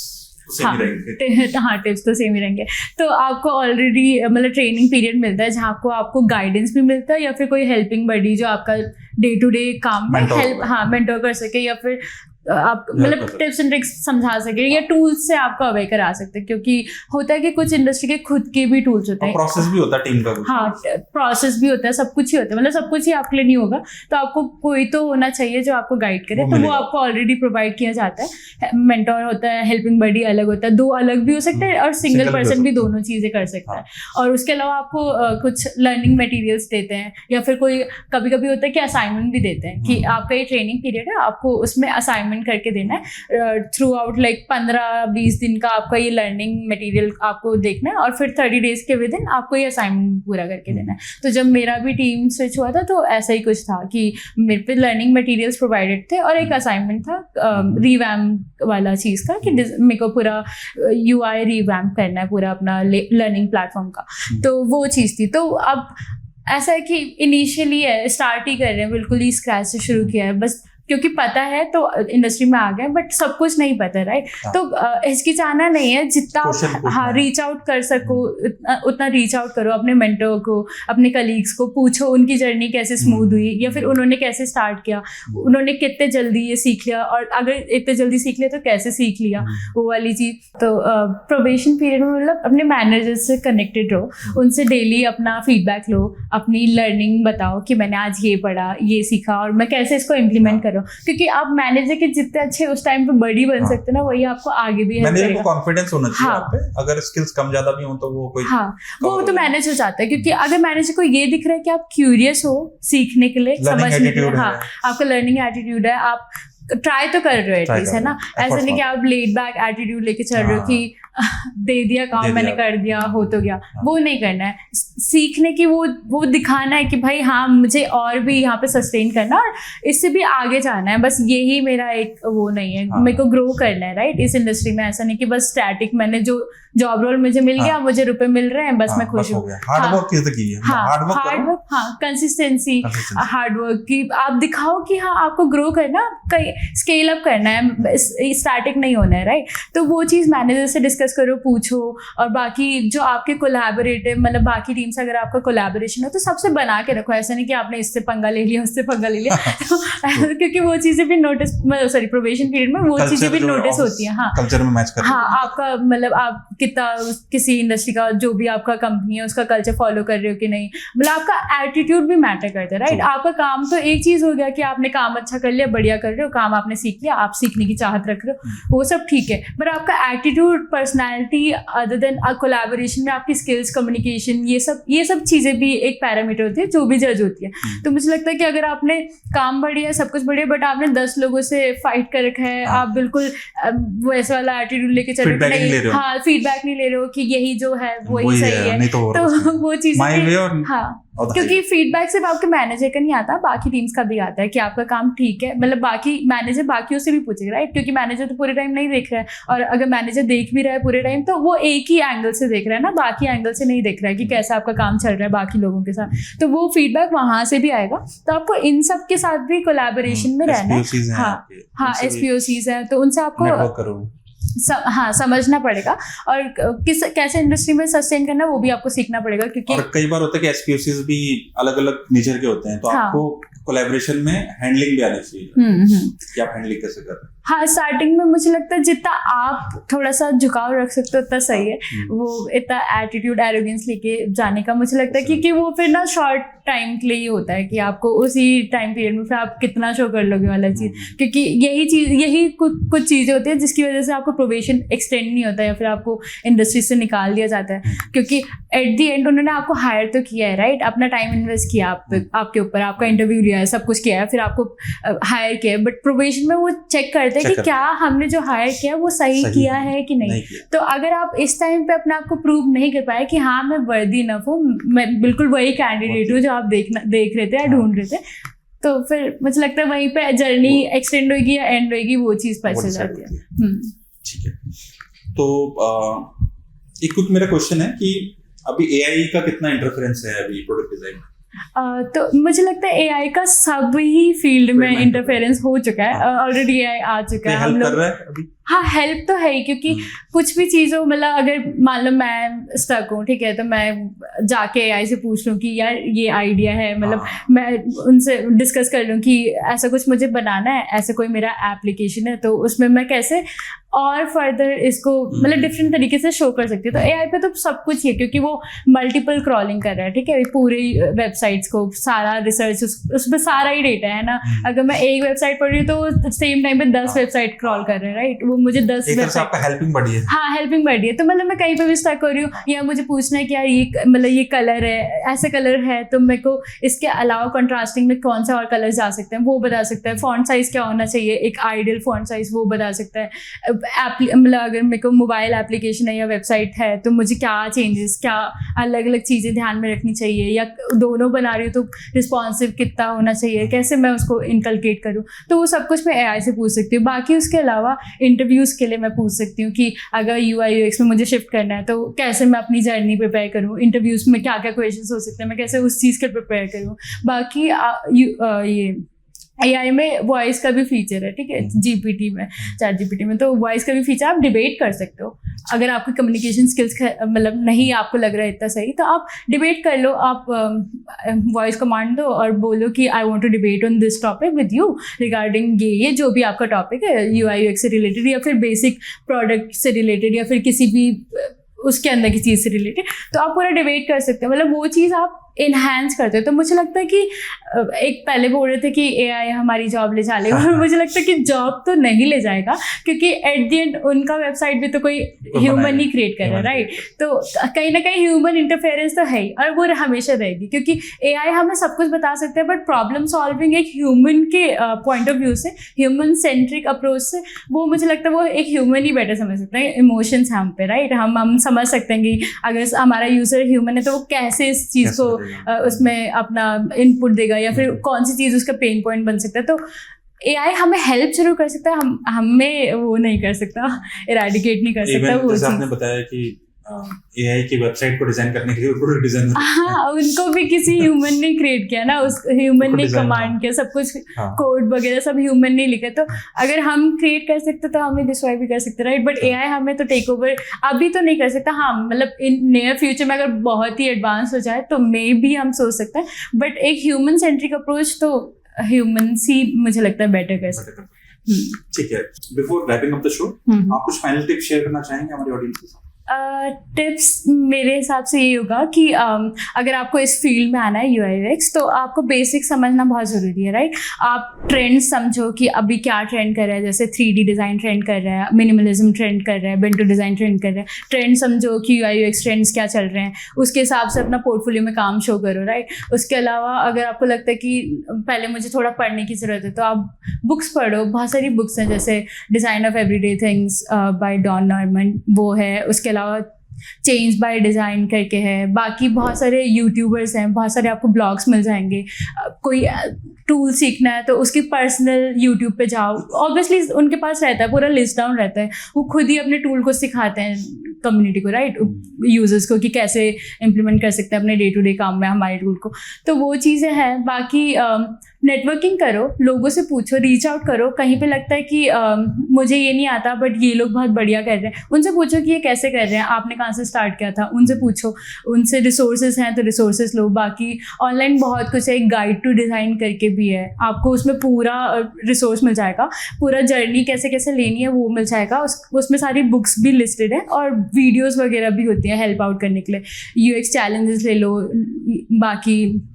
हाँ टिप्स तो सेम ही रहेंगे। तो आपको ऑलरेडी मतलब ट्रेनिंग पीरियड मिलता है जहाँ आपको गाइडेंस भी मिलता है, या फिर कोई हेल्पिंग बडी जो आपका डे टू डे काम में हेल्प मेंटोर कर सके, या फिर आप मतलब टिप्स एंड ट्रिक्स समझा सके या टूल्स से आपको अवे करा सकते हैं, क्योंकि होता है कि कुछ इंडस्ट्री के खुद के भी टूल्स होते हैं, प्रोसेस भी होता है टीम का कुछ। हाँ, प्रोसेस भी होता है, सब कुछ ही होता है, मतलब सब कुछ ही आपके लिए नहीं होगा, तो आपको कोई तो होना चाहिए जो आपको गाइड करे, तो वो आपको ऑलरेडी प्रोवाइड किया जाता है। मेंटोर होता है, हेल्पिंग बडी अलग होता है, 2 अलग भी हो सकते हैं और सिंगल पर्सन भी दोनों चीजें कर सकता है। और उसके अलावा आपको कुछ लर्निंग मटेरियल्स देते हैं, या फिर कोई कभी कभी होता है कि असाइनमेंट भी देते हैं कि आपका ये ट्रेनिंग पीरियड है, आपको उसमें असाइनमेंट करके देना है थ्रू आउट लाइक 15-20 दिन का आपका ये लर्निंग मटेरियल आपको देखना है, और फिर 30 डेज के विद इन आपको ये असाइनमेंट पूरा करके देना है। तो जब मेरा भी टीम स्विच हुआ था तो ऐसा ही कुछ था कि मेरे पे लर्निंग मटेरियल्स प्रोवाइडेड थे और एक असाइनमेंट था रिवैम्प वाला चीज़ का कि मेरे को पूरा UI रिवैम्प करना है पूरा अपना लर्निंग प्लेटफॉर्म का, तो वो चीज़ थी। तो अब ऐसा है कि इनिशियली है, स्टार्ट ही कर रहे हैं, बिल्कुल ही स्क्रैच से शुरू किया है, बस क्योंकि पता है तो इंडस्ट्री में आ गए, बट सब कुछ नहीं पता, राइट? तो हिचकिचाना नहीं है, जितना हाँ रीच आउट कर सको उतना रीच आउट करो, अपने मेंटर को, अपने कलीग्स को पूछो उनकी जर्नी कैसे स्मूथ हुई, या फिर उन्होंने कैसे स्टार्ट किया, उन्होंने कितने जल्दी ये सीख लिया, और अगर इतने जल्दी सीख लिया तो कैसे सीख लिया, वो वाली चीज़। तो प्रोबेशन पीरियड में मतलब अपने मैनेजर से कनेक्टेड रहो, उनसे डेली अपना फीडबैक लो, अपनी लर्निंग बताओ कि मैंने आज ये पढ़ा, ये सीखा और मैं कैसे इसको इम्प्लीमेंट करूँ, क्योंकि आप मैनेजर के जितने अच्छे उस टाइम पे बड़ी बन सकते हैं ना, वही आपको आगे भी हेल्प करेगा। मैनेजर को कॉन्फिडेंस होना चाहिए आप पे, अगर स्किल्स कम ज्यादा भी हो तो वो कोई वो तो मैनेज हो जाता है, क्योंकि अगर मैनेजर को ये दिख रहा है कि आप क्यूरियस हो सीखने के लिए, समझने के लिए, आपका लर्निंग एटीट्यूड है, आप ट्राई तो कर रहे हो एटलीस्ट, है ना? ऐसा नहीं कि आप लेड बैक एटीट्यूड लेके चल रहे हो कि दे दिया काम, मैंने कर दिया, हो तो गया, वो नहीं करना है। सीखने की वो दिखाना है कि भाई हाँ मुझे और भी यहाँ पे सस्टेन करना और इससे भी आगे जाना है, बस यही मेरा एक वो नहीं है, मेरे को ग्रो करना है, राइट? इस इंडस्ट्री में ऐसा नहीं कि बस स्टैटिक, मैंने जो जॉब रोल मुझे मिल गया, मुझे रुपए मिल रहे हैं, बस मैं खुश हूँ। Hard work, consistency, hard work की आप दिखाओ कि हाँ आपको ग्रो करना, स्केल अप करना है, स्टैटिक नहीं होना है, राइट? तो वो चीज़ मैनेजर से डिस्कस करो, पूछो, और बाकी जो आपके कोलैबोरेटिव मतलब बाकी टीम से अगर आपका कोलैबोरेशन हो तो सबसे बना के रखो, ऐसा नहीं कि आपने इससे पंगा ले लिया, उससे पंगा ले लिया क्योंकि वो चीज़ें भी नोटिस, सॉरी प्रोबेशन पीरियड में वो चीज़ें भी नोटिस होती हैं। हाँ, कल्चर में मैच करना, हाँ, आपका मतलब आप कितना किसी इंडस्ट्री का जो भी आपका कंपनी है उसका कल्चर फॉलो कर रहे हो कि नहीं, मतलब आपका एटीट्यूड भी मैटर करता है, राइट? आपका काम तो एक चीज़ हो गया कि आपने काम अच्छा कर लिया, बढ़िया कर रहे हो, काम आपने सीख लिया, आप सीखने की चाहत रख रहे हो, वो सब ठीक है, पर आपका attitude, personality, other than collaboration में आपकी स्किल्स, कम्युनिकेशन, ये सब चीज़ें भी एक पैरामीटर होती है जो भी जज होती है। तो मुझे लगता है कि अगर आपने काम बढ़िया, सब कुछ बढ़िया, बट आपने 10 लोगों से फाइट कर रखा है, आप बिल्कुल वैसा वाला एटीट्यूड लेके चल रहे हो, हाँ, फीडबैक नहीं ले रहे हो कि यही जो है वही सही है, तो वो चीज़ें, हाँ, क्योंकि फीडबैक सिर्फ आपके मैनेजर का नहीं आता, बाकी टीम्स का भी आता है कि आपका काम ठीक है, मतलब बाकी मैनेजर बाकियों से भी पूछेगा, राइट? क्योंकि मैनेजर तो पूरे टाइम नहीं देख रहा है, और अगर मैनेजर देख भी रहा है पूरे टाइम तो वो एक ही एंगल से देख रहा है ना, बाकी एंगल से नहीं देख रहा है कि कैसा आपका काम चल रहा है बाकी लोगों के साथ, तो वो फीडबैक वहां से भी आएगा। तो आपको इन सब के साथ भी कोलैबोरेशन में रहना है। हाँ, SPOCs है, तो उनसे आपको हाँ समझना पड़ेगा, और कैसे इंडस्ट्री में सस्टेन करना वो भी आपको सीखना पड़ेगा, क्योंकि और कई बार होता है कि SPOCs भी अलग अलग नेचर के होते हैं, तो आपको कोलैबोरेशन में हैंडलिंग भी आनी चाहिए कि आप हैंडलिंग कैसे कर रहे हैं। हाँ, स्टार्टिंग में मुझे लगता है जितना आप थोड़ा सा झुकाव रख सकते हो उतना सही है, वो इतना एटीट्यूड, एरोगेंस लेके जाने का मुझे लगता है, क्योंकि वो फिर ना शॉर्ट टाइम के लिए ही होता है कि आपको उसी टाइम पीरियड में फिर आप कितना शो कर लोगे वाला चीज़, क्योंकि यही कुछ चीज़ें होती है जिसकी वजह से आपको प्रोबेशन एक्सटेंड नहीं होता या फिर आपको इंडस्ट्री से निकाल दिया जाता है, क्योंकि एट दी एंड उन्होंने आपको हायर तो किया है, राइट? अपना टाइम इन्वेस्ट किया आपके ऊपर, आपका इंटरव्यू लिया है, सब कुछ किया है, फिर आपको हायर किया है, बट प्रोबेशन में वो चेक करते हैं कि क्या हमने जो हायर किया वो सही किया है कि नहीं। तो अगर आप इस टाइम पे अपने आप को प्रूव नहीं कर पाए कि हाँ मैं वर्दी इनफ हूँ, मैं बिल्कुल वही कैंडिडेट हूँ जो आप देख रहे थे या ढूंढ रहे थे, तो फिर मुझे लगता है वहीं पे जर्नी एक्सटेंड होगी या एंड होगी, वो चीज़ पता चल जाती है। ठीक है, तो एक कुछ मेरा क्वेश्चन है कि अभी AI का कितना इंटरफेरेंस है अभी प्रोडक्ट डिजाइन में? तो मुझे लगता है AI का सब ही फील्ड में इंटरफेरेंस हो चुका है, ऑलरेडी AI आ चुका है, हम लोग हाँ हेल्प तो है ही, क्योंकि कुछ भी चीज़ हो, मतलब अगर मान लो मैं स्टक हूँ, ठीक है, तो मैं जाके एआई से पूछ लूँ कि यार ये आइडिया है, मतलब मैं उनसे डिस्कस कर लूँ कि ऐसा कुछ मुझे बनाना है, ऐसा कोई मेरा एप्लीकेशन है, तो उसमें मैं कैसे और फर्दर इसको मतलब डिफरेंट तरीके से शो कर सकती हूँ। तो एआई पे तो सब कुछ ही है, क्योंकि वो मल्टीपल क्रॉलिंग कर रहा है, ठीक है, पूरे वेबसाइट्स को, सारा रिसर्च उसमें सारा ही डेटा है ना। अगर मैं एक वेबसाइट पढ़ रही हूँ तो सेम टाइम पे 10 वेबसाइट क्रॉल कर रहे हैं, राइट, वो मुझे 10 वेबसाइट हेल्पिंग बड़ी है। हाँ हेल्पिंग बड़ी है, तो मतलब मैं कहीं पे भी स्टक हो रही हूँ, या मुझे पूछना है कि यार ये मतलब ये कलर है, ऐसे कलर है, तो मेरे को इसके अलावा कंट्रास्टिंग में कौन से और कलर जा सकते हैं वो बता सकता है, फॉन्ट साइज क्या होना चाहिए, एक आइडियल फॉन्ट साइज वो बता सकता है, मतलब अगर मेरे को मोबाइल एप्लीकेशन है या वेबसाइट है तो मुझे क्या चेंजेस, क्या अलग अलग चीज़ें ध्यान में रखनी चाहिए, या दोनों बना रही हूँ तो रिस्पॉन्सिव कितना होना चाहिए, कैसे मैं उसको इनकलकेट करूँ, तो वो सब कुछ मैं एआई से पूछ सकती हूँ। बाकी उसके अलावा इंटरव्यूज़ के लिए मैं पूछ सकती हूँ कि अगर यूआई यूएक्स में मुझे शिफ्ट करना है तो कैसे मैं अपनी जर्नी प्रिपेयर करूँ, इंटरव्यूज़ में क्या क्या क्वेश्चन हो सकते हैं, मैं कैसे उस चीज़ के प्रिपेयर करूँ। बाकी ये एआई में वॉइस का भी फीचर है, ठीक है, जीपीटी में, चैट जीपीटी में, तो वॉइस का भी फीचर, आप डिबेट कर सकते हो। अगर आपकी कम्युनिकेशन स्किल्स मतलब नहीं आपको लग रहा है इतना सही, तो आप डिबेट कर लो, आप वॉइस कमांड दो और बोलो कि I want to debate on this topic with you regarding ये जो भी आपका टॉपिक है, यूआई यूएक्स से रिलेटेड या फिर बेसिक प्रोडक्ट से रिलेटेड या फिर किसी भी उसके अंदर की चीज़ से रिलेटेड, तो आप पूरा डिबेट कर सकते हो, मतलब वो चीज़ आप इन्हांस करते हो। तो मुझे लगता है कि एक पहले बोल रहे थे कि एआई हमारी जॉब ले जा लेगा, और मुझे लगता है कि जॉब तो नहीं ले जाएगा, क्योंकि एट द एंड उनका वेबसाइट भी तो कोई ह्यूमन ही क्रिएट कर रहा है, राइट, तो कहीं ना कहीं ह्यूमन इंटरफेरेंस तो है ही, और वो हमेशा रहेगी, क्योंकि एआई हमें सब कुछ बता सकते हैं, बट प्रॉब्लम सॉल्विंग एक ह्यूमन के पॉइंट ऑफ व्यू से, ह्यूमन सेंट्रिक अप्रोच से, वो मुझे लगता है वो एक ह्यूमन ही बेटर समझ सकते हैं। इमोशंस हम पे, राइट, हम समझ सकते हैं कि अगर हमारा यूजर ह्यूमन है तो वो कैसे इस चीज़ को उसमें अपना इनपुट देगा, या फिर कौन सी चीज़ उसका पेन पॉइंट बन सकता है। तो एआई हमें हेल्प जरूर कर सकता है, हमें वो नहीं कर सकता, इरेडिकेट नहीं कर सकता वो चीज़। आपने बताया कि एआई की वेबसाइट को डिजाइन करने के लिए प्रोडक्ट डिजाइनर, हाँ, उनको भी किसी ह्यूमन ने क्रिएट किया ना, उस ह्यूमन ने कमांड किया, सब कुछ कोड वगैरह सब ह्यूमन ने लिखा। तो अगर हम क्रिएट कर सकते तो हम डिस्ट्रॉय भी कर सकते, राइट, बट एआई हमें तो टेक ओवर अभी तो नहीं कर सकता। हाँ, मतलब इन नियर फ्यूचर में अगर बहुत ही एडवांस हो जाए तो मे भी हम सोच सकते हैं, बट एक ह्यूमन सेंट्रिक अप्रोच तो ह्यूमन्स ही मुझे लगता है बेटर कर सकते हैं। ठीक है, before wrapping up the show, आप कुछ फाइनल टिप्स शेयर करना चाहेंगे हमारी ऑडियंस के साथ? टिप्स मेरे हिसाब से ये होगा कि अगर आपको इस फील्ड में आना है यूआई यूएक्स, तो आपको बेसिक समझना बहुत ज़रूरी है, राइट। आप ट्रेंड समझो कि अभी क्या ट्रेंड कर रहा है, जैसे 3D डिज़ाइन ट्रेंड कर रहा है, मिनिमलिज्म ट्रेंड कर रहा है, बिंटू डिज़ाइन ट्रेंड कर रहा है, ट्रेंड समझो कि यूआई यूएक्स ट्रेंड्स क्या चल रहे हैं, उसके हिसाब से अपना पोर्टफोलियो में काम शो करो, राइट। उसके अलावा अगर आपको लगता है कि पहले मुझे थोड़ा पढ़ने की ज़रूरत है, तो आप बुक्स पढ़ो, बहुत सारी बुक्स हैं, जैसे design of everyday things by Don Norman, वो है। उसके अलावा चेंज बाय डिज़ाइन करके है, बाकी बहुत सारे यूट्यूबर्स हैं, बहुत सारे आपको ब्लॉग्स मिल जाएंगे। कोई टूल सीखना है तो उसकी पर्सनल यूट्यूब पे जाओ, ऑब्वियसली उनके पास रहता है, पूरा लिस्ट डाउन रहता है, वो खुद ही अपने टूल को सिखाते हैं कम्युनिटी को, राइट, यूजर्स को, कि कैसे इम्प्लीमेंट कर सकते हैं अपने डे टू डे काम में हमारे टूल को। तो वो चीज़ें हैं। बाकी नेटवर्किंग करो, लोगों से पूछो, रीच आउट करो। कहीं पे लगता है कि मुझे ये नहीं आता बट ये लोग बहुत बढ़िया कर रहे हैं, उनसे पूछो कि ये कैसे कर रहे हैं, आपने कहाँ से स्टार्ट किया था, उनसे पूछो। उनसे रिसोर्सेज हैं तो रिसोर्सेज लो। बाकी ऑनलाइन बहुत कुछ है, एक गाइड टू डिज़ाइन करके भी है, आपको उसमें पूरा रिसोर्स मिल जाएगा, पूरा जर्नी कैसे कैसे लेनी है वो मिल जाएगा। उसमें सारी बुक्स भी लिस्टेड है और वीडियोज़ वगैरह भी होती हैं हेल्प आउट करने के लिए। यूएक्स चैलेंजेस ले लो, बाकी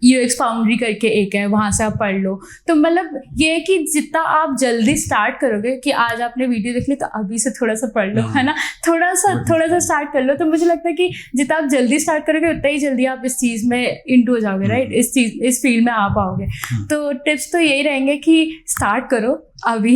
यूएक्स फाउंड्री करके एक है, वहाँ से आप पढ़ लो। तो मतलब ये है कि जितना आप जल्दी स्टार्ट करोगे, कि आज आपने वीडियो देख ली तो अभी से थोड़ा सा पढ़ लो, है ना, थोड़ा सा स्टार्ट कर लो। तो मुझे लगता है कि जितना आप जल्दी स्टार्ट करोगे उतना ही जल्दी आप इस चीज़ में इंटू हो जाओगे, राइट, इस फील्ड में आ पाओगे। तो टिप्स तो यही रहेंगे कि स्टार्ट करो अभी,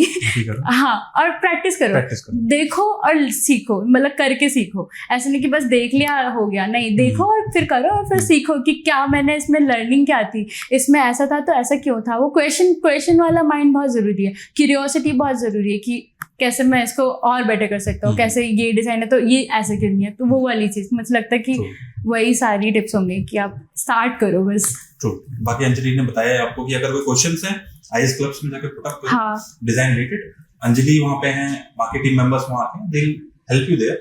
हाँ, और प्रैक्टिस करो, देखो और सीखो, मतलब करके सीखो। ऐसे नहीं कि बस देख लिया हो गया, नहीं, देखो और फिर करो और फिर सीखो कि क्या मैंने इसमें लर्निंग क्या थी, इसमें ऐसा था तो ऐसा क्यों था। वो क्वेश्चन वाला माइंड बहुत ज़रूरी है, क्यूरियोसिटी बहुत ज़रूरी है कि कैसे मैं इसको और बेटर कर सकता हूँ, कैसे ये डिज़ाइन है तो ये ऐसे क्यों नहीं है। तो वो वाली चीज़ मुझे लगता है कि वही सारी टिप्स होंगे कि आप स्टार्ट करो बस। बाकी अंजलि ने बताया आपको कि अगर कोई क्वेश्चंस हैं आईएएस क्लब्स में जाकर पुट अप करो, डिजाइन रिलेटेड। अंजलि वहाँ पे हैं, बाकी टीम मेंबर्स वहाँ पे हैं, दे हेल्प यू देयर।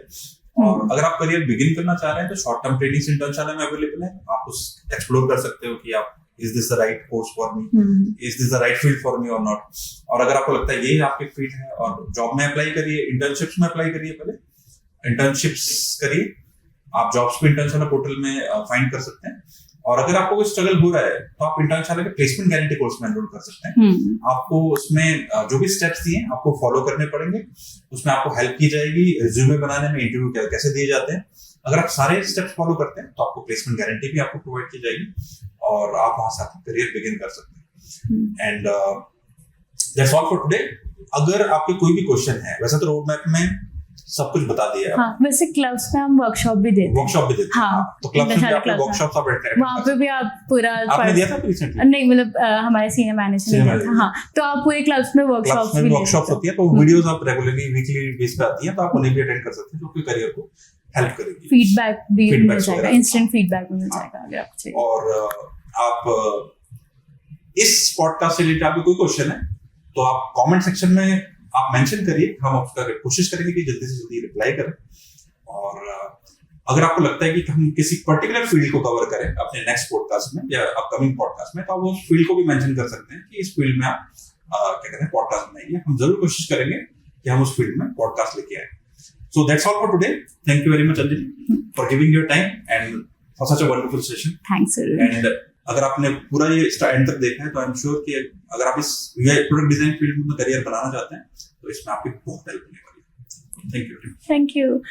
और अगर आप करियर बिगिन करना चाह रहे हैं तो शॉर्ट टर्म ट्रेनिंग इंटर्नशिप में अवेलेबल है, आप उस एक्सप्लोर कर सकते हो कि आप is this the right course for me, is this the right field for me और नॉट। और अगर आपको लगता है ये आपकी फील्ड है और जॉब में अप्लाई करिए, इंटर्नशिप्स में अप्लाई करिए, पहले इंटर्नशिप्स करिए, आप जॉब्स पे इंटर्नशाला पोर्टल में फाइंड कर सकते हैं। और अगर आपको कोई स्ट्रगल हो रहा है तो आप इंटर्नशाला के प्लेसमेंट गारंटी कोर्स में एनरोल कर सकते हैं। आपको उसमें जो भी स्टेप्स दिए आपको फॉलो करने पड़ेंगे, उसमें आपको हेल्प की जाएगी रिज्यूमे बनाने में, इंटरव्यू कैसे दिए जाते हैं। अगर आप सारे स्टेप्स फॉलो करते हैं तो आपको प्लेसमेंट गारंटी भी आपको प्रोवाइड की जाएगी और आप वहां से अपना करियर बिगिन कर सकते हैं। And that's all for today. अगर आपके कोई भी क्वेश्चन है, वैसे तो रोड मैप में सब कुछ बता दिया है। हाँ, वैसे क्लब्स में हम वर्कशॉप भी देते हैं। वर्कशॉप भी देते हैं। हाँ, तो क्लब्स में इंटरनेशनल आपने क्लब्स वर्कशॉप आप अटेंड वहाँ पे भी आप पूरा आपने दिया था रिसेंटली? नहीं, मतलब हमारे सीनियर मैनेजर ने दिया था। हाँ, तो आप पूरे क्लब्स में वर्कशॉप्स भी वर्कशॉप्स होती है, तो वीडियोस आप रेगुलरली वीकली बेस पे आती हैं, तो आप उन्हें भी अटेंड कर सकते हैं, जो आपके करियर को हेल्प करेगी। फीडबैक भी मिल Feedbacks जाएगा, वगैरह। इंस्टेंट फीडबैक भी मिल जाएगा अगर आपको चाहिए। और आप इस पॉडकास्ट से रिलेटेड आपको कोई क्वेश्चन है तो आप कमेंट सेक्शन में आप मेंशन करिए, हम उसका कोशिश करेंगे कि जल्दी से जल्दी रिप्लाई करें। और अगर आपको लगता है कि हम किसी पर्टिकुलर फील्ड को कवर करें अपने नेक्स्ट पॉडकास्ट में या अपकमिंग पॉडकास्ट में, तो आप उस फील्ड को भी मेंशन कर सकते हैं कि इस फील्ड में आप क्या कहते हैं पॉडकास्ट बनाइए। हम जरूर कोशिश करेंगे कि हम उस फील्ड में पॉडकास्ट लेके आए। So that's all for today. Thank you very much Anjali for giving your time and for such a wonderful session. Thanks. And अगर आपने पूरा ये एंड तक देखा है तो आई एम श्योर कि अगर आप इस प्रोडक्ट डिजाइन फील्ड में करियर बनाना चाहते हैं तो इसमें आपकी बहुत हेल्प होने वाली है। Thank you. Thank you.